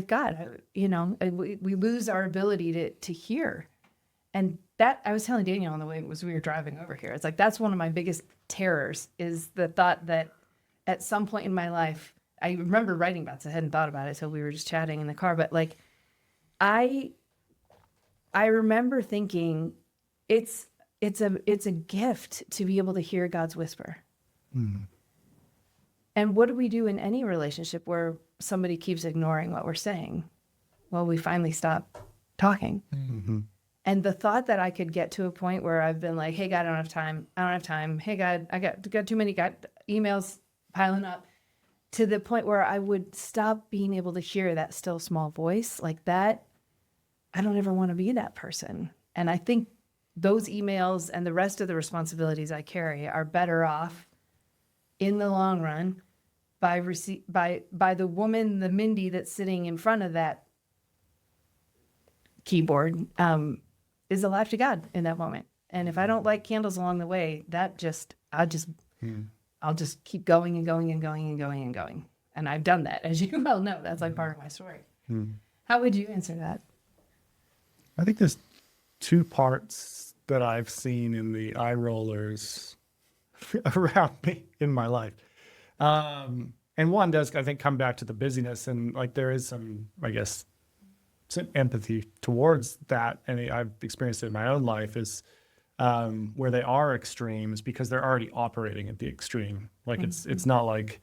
God. We lose our ability to hear. And that, I was telling Daniel on the way we were driving over here. It's like, that's one of my biggest terrors, is the thought that at some point in my life, I remember writing about this. I hadn't thought about it, so we were just chatting in the car. But like, I remember thinking, it's a gift to be able to hear God's whisper. And what do we do in any relationship where somebody keeps ignoring what we're saying? Well, we finally stop talking. And the thought that I could get to a point where I've been like, hey, God, I don't have time. Hey, God, I got too many emails piling up, to the point where I would stop being able to hear that still small voice like that. I don't ever want to be that person. And I think those emails and the rest of the responsibilities I carry are better off in the long run by the woman, the Mindy that's sitting in front of that keyboard, is alive to God in that moment. And if I don't light candles along the way, I'll just keep going and going and going and going and going. And I've done that, as you well know. That's like part of my story. How would you answer that? I think there's two parts that I've seen in the eye rollers around me in my life. And one does, I think, come back to the busyness, and like there is some, I guess, some empathy towards that. And I've experienced it in my own life is where they are extremes because they're already operating at the extreme. Like it's not like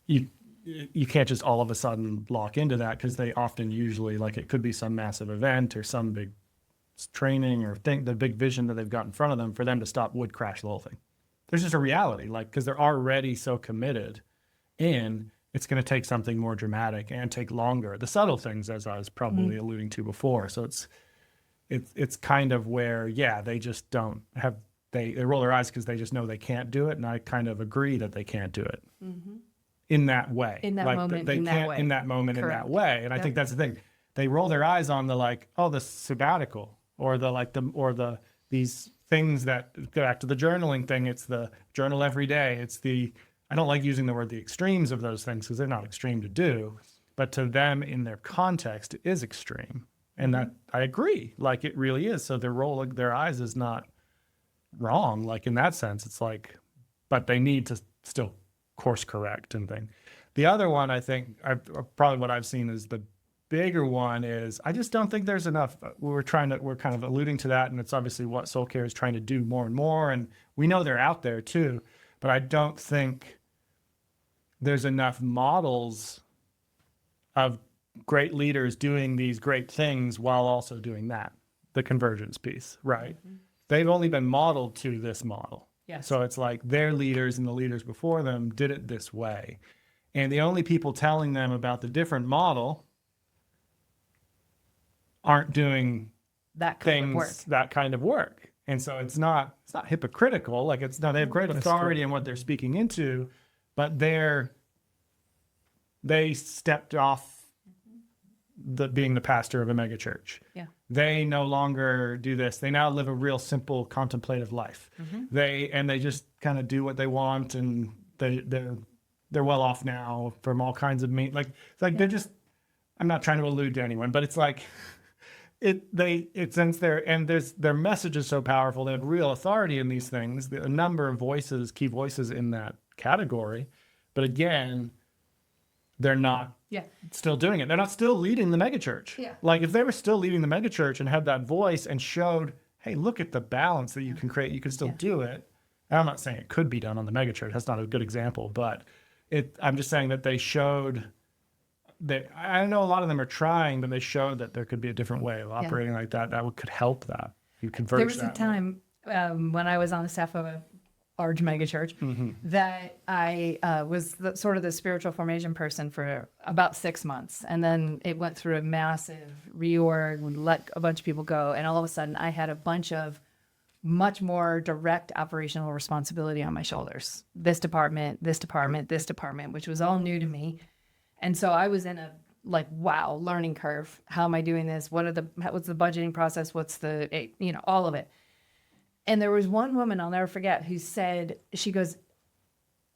you can't just all of a sudden lock into that, because they often usually, like, it could be some massive event or some big training or thing, the big vision that they've got in front of them, for them to stop would crash the whole thing. There's just a reality, like, because they're already so committed in, it's going to take something more dramatic and take longer. The subtle things, as I was probably alluding to before. So it's kind of where, yeah, they just don't have, they roll their eyes because they just know they can't do it. And I kind of agree that they can't do it in that way. In that like, moment, they in can't that way. in that moment, Correct. in that way. And I think that's the thing. They roll their eyes on the, like, oh, the sabbatical or these things that go back to the journaling thing. It's the journal every day. It's I don't like using the word the extremes of those things because they're not extreme to do, but to them in their context, it is extreme. And that I agree, like it really is. So they're rolling their eyes is not wrong. Like in that sense, it's like, but they need to still course correct and thing. The other one, I think, probably what I've seen is the bigger one is, I just don't think there's enough. We're kind of alluding to that, and it's obviously what Soulcare is trying to do more and more, and we know they're out there too, but I don't think there's enough models of great leaders doing these great things while also doing that, the convergence piece, right? They've only been modeled to this model. Yes. So it's like their leaders and the leaders before them did it this way. And the only people telling them about the different model aren't doing That kind of work. that kind of work. And so it's not hypocritical. Like they have great authority in what they're speaking into, but they stepped off being the pastor of a mega church. Yeah. They no longer do this. They now live a real simple contemplative life. They just kind of do what they want, and they're well off now from all kinds of they're just, I'm not trying to allude to anyone, but it's like since their message is so powerful, they have real authority in these things, a number of key voices in that category. But again, they're not still doing it. They're not still leading the megachurch. Yeah. Like if they were still leading the megachurch and had that voice and showed, hey, look at the balance that you can create, you can still do it. And I'm not saying it could be done on the megachurch. That's not a good example, but I'm just saying that they showed that, I know a lot of them are trying, but they showed that there could be a different way of operating like that. That could help that. You converge There was that a time when I was on the staff of a large megachurch that I was sort of the spiritual formation person for about 6 months. And then it went through a massive reorg, we let a bunch of people go. And all of a sudden I had a bunch of much more direct operational responsibility on my shoulders. This department, which was all new to me. And so I was in a learning curve. How am I doing this? What's the budgeting process? What's all of it. And there was one woman I'll never forget who said, she goes,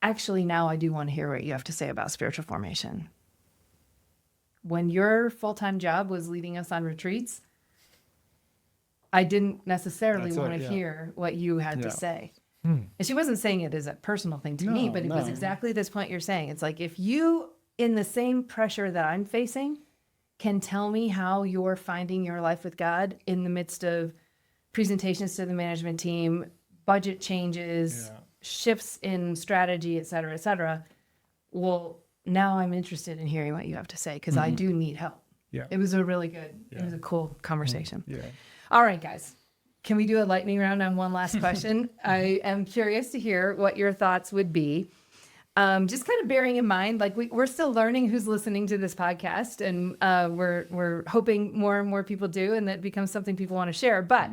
actually, now I do want to hear what you have to say about spiritual formation. When your full-time job was leading us on retreats, I didn't necessarily want to hear what you had to say. And she wasn't saying it as a personal thing to me, but it was exactly this point you're saying. It's like, if you, in the same pressure that I'm facing, can tell me how you're finding your life with God in the midst of presentations to the management team, budget changes, shifts in strategy, et cetera, well, now I'm interested in hearing what you have to say, because I do need help. Yeah. It was a really good, it was a cool conversation. Yeah. All right, guys. Can we do a lightning round on one last question? I am curious to hear what your thoughts would be. Just kind of bearing in mind, like we're still learning who's listening to this podcast, and we're hoping more and more people do, and that becomes something people want to share. But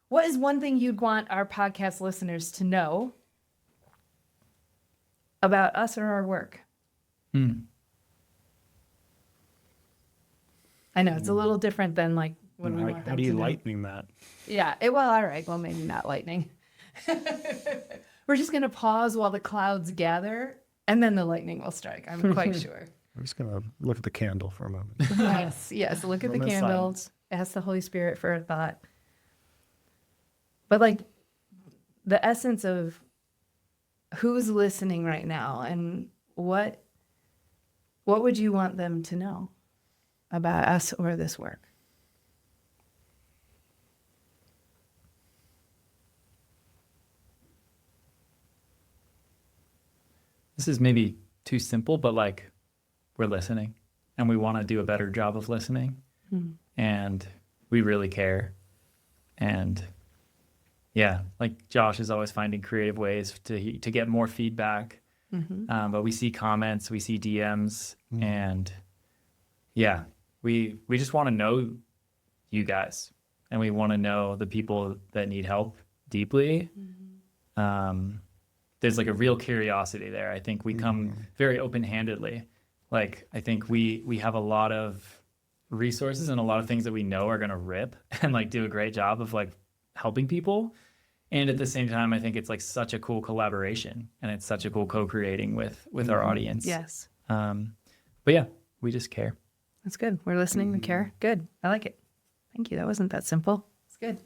what is one thing you'd want our podcast listeners to know about us or our work? I know it's a little different than like What do we want How them do to you know? lightning that? Yeah. Well, all right. Well, maybe not lightning. We're just going to pause while the clouds gather, and then the lightning will strike. I'm quite sure. I'm just gonna look at the candle for a moment. Yes. Look at the Moment of candles. silence. Ask the Holy Spirit for a thought. But like the essence of who's listening right now, and what would you want them to know about us or this work? This is maybe too simple, but like we're listening and we want to do a better job of listening. And we really care. And yeah, like Josh is always finding creative ways to get more feedback. But we see comments, we see DMs, and yeah, we just want to know you guys, and we want to know the people that need help deeply. There's like a real curiosity there. I think we come very open-handedly. Like I think we have a lot of resources and a lot of things that we know are going to rip and like do a great job of like helping people. And at the same time, I think it's like such a cool collaboration, and it's such a cool co-creating with our audience. Yes. But yeah, we just care. That's good. We're listening to care. Good. I like it. Thank you. That wasn't that simple. It's good.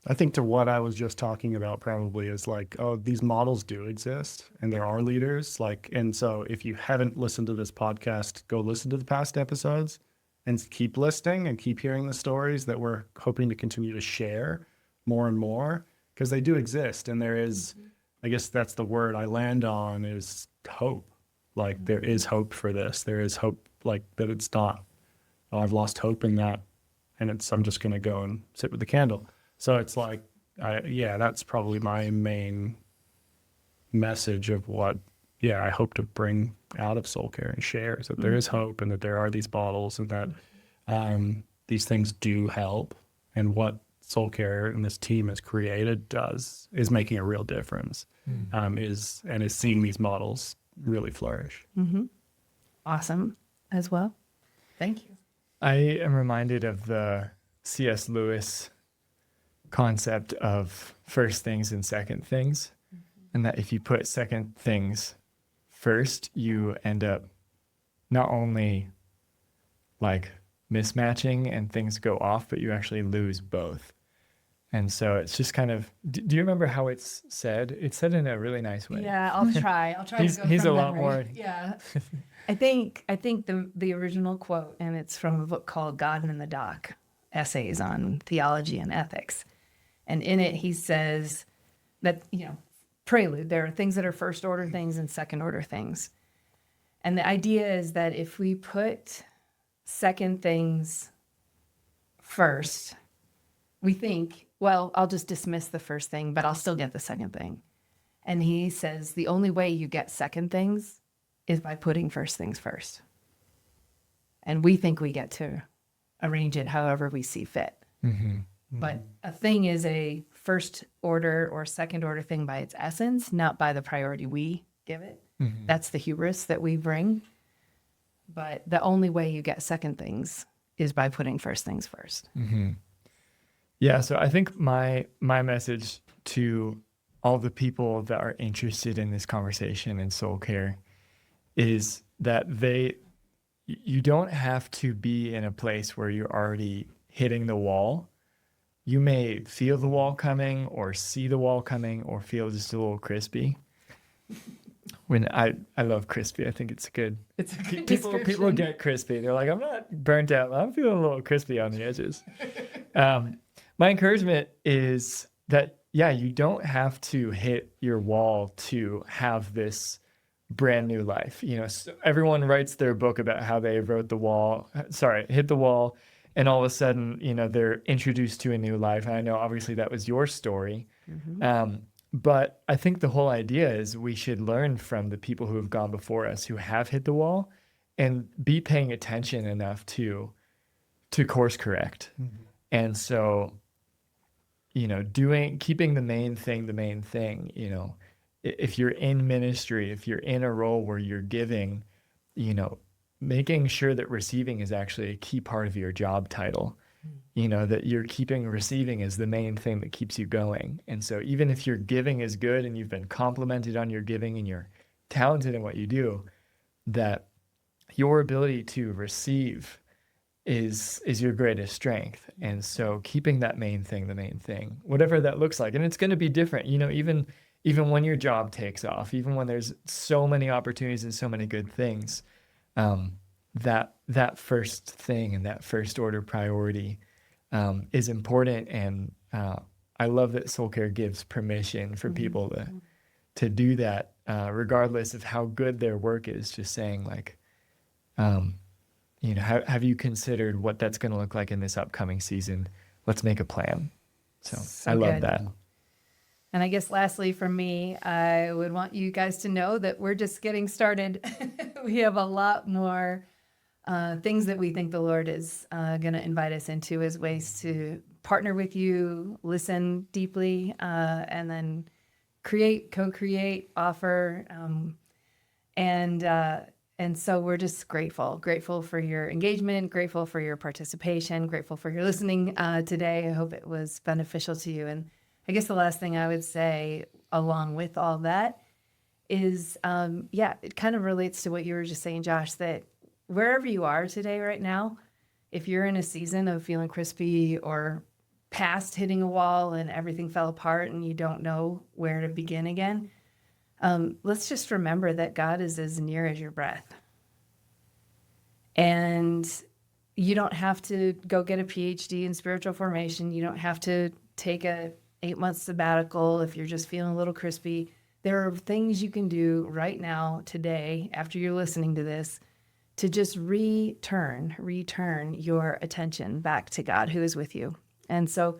I think to what I was just talking about probably is like, oh, these models do exist and there are leaders. Like, and so if you haven't listened to this podcast, go listen to the past episodes and keep listening and keep hearing the stories that we're hoping to continue to share more and more, because they do exist. And there is, I guess that's the word I land on, is hope. Like there is hope for this. There is hope, like that it's not, oh, I've lost hope in that, and I'm just going to go and sit with the candle. So it's like, that's probably my main message of what, I hope to bring out of Soulcare and share, is that there is hope, and that there are these bottles, and that these things do help. And what Soulcare and this team has created is making a real difference, is seeing these models really flourish. Awesome as well. Thank you. I am reminded of the C.S. Lewis concept of first things and second things, and that if you put second things first, you end up not only like mismatching and things go off, but you actually lose both. And so it's just kind of, do you remember how it's said? It's said in a really nice way. Yeah, I'll try. I'll try to go He's from a lot memory. more. Yeah. I think the original quote, and it's from a book called God in the Dock, Essays on Theology and Ethics. And in it, he says that, prelude, there are things that are first order things and second order things. And the idea is that if we put second things first, we think, well, I'll just dismiss the first thing, but I'll still get the second thing. And he says the only way you get second things is by putting first things first. And we think we get to arrange it however we see fit. But a thing is a first order or second order thing by its essence, not by the priority we give it. That's the hubris that we bring. But the only way you get second things is by putting first things first. Yeah, so I think my message to all the people that are interested in this conversation in soul care is that you don't have to be in a place where you're already hitting the wall. You may feel the wall coming, or see the wall coming, or feel just a little crispy. When I love crispy, I think it's good. It's a good People description. get crispy. They're like, I'm not burnt out. I'm feeling a little crispy on the edges. My encouragement is that, you don't have to hit your wall to have this brand new life. So everyone writes their book about how they hit the wall, and all of a sudden, they're introduced to a new life. And I know obviously that was your story. But I think the whole idea is we should learn from the people who have gone before us, who have hit the wall, and be paying attention enough to course correct. And so, keeping the main thing, if you're in ministry, if you're in a role where you're giving, making sure that receiving is actually a key part of your job title. You know, that you're keeping receiving as the main thing that keeps you going. And so even if your giving is good and you've been complimented on your giving and you're talented in what you do, that your ability to receive is your greatest strength. And so keeping that main thing, whatever that looks like. And it's going to be different, you know, even when your job takes off, even when there's so many opportunities and so many good things, that first thing and that first order priority is important. And I love that Soulcare gives permission for people to do that, regardless of how good their work is. Just saying, like, you know, have you considered what that's going to look like in this upcoming season? Let's make a plan. So I love good. that. And I guess lastly for me, I would want you guys to know that we're just getting started. We have a lot more things that we think the Lord is going to invite us into as ways to partner with you, listen deeply, and then create, co-create, offer. And so we're just grateful for your engagement, grateful for your participation, grateful for your listening today. I hope it was beneficial to you. And I guess the last thing I would say along with all that is, it kind of relates to what you were just saying, Josh, that wherever you are today, right now, if you're in a season of feeling crispy or past hitting a wall and everything fell apart and you don't know where to begin again, let's just remember that God is as near as your breath. And you don't have to go get a PhD in spiritual formation. You don't have to take a 8-month sabbatical if you're just feeling a little crispy. There are things you can do right now, today, after you're listening to this, to just return your attention back to God who is with you. And so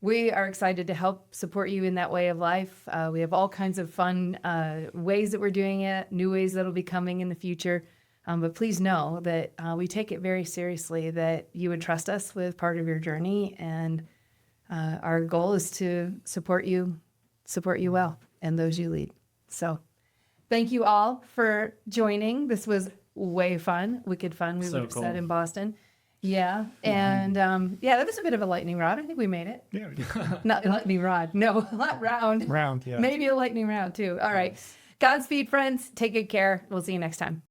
we are excited to help support you in that way of life. We have all kinds of fun ways that we're doing it, new ways that'll be coming in the future. But please know that we take it very seriously that you would trust us with part of your journey. And our goal is to support you well and those you lead. So thank you all for joining. This was way fun, wicked fun. We would have said in Boston. Yeah. And that was a bit of a lightning rod. I think we made it. Yeah. Not a lightning rod. No, not round. Round, yeah. Maybe a lightning round too. All right. Godspeed, friends. Take good care. We'll see you next time.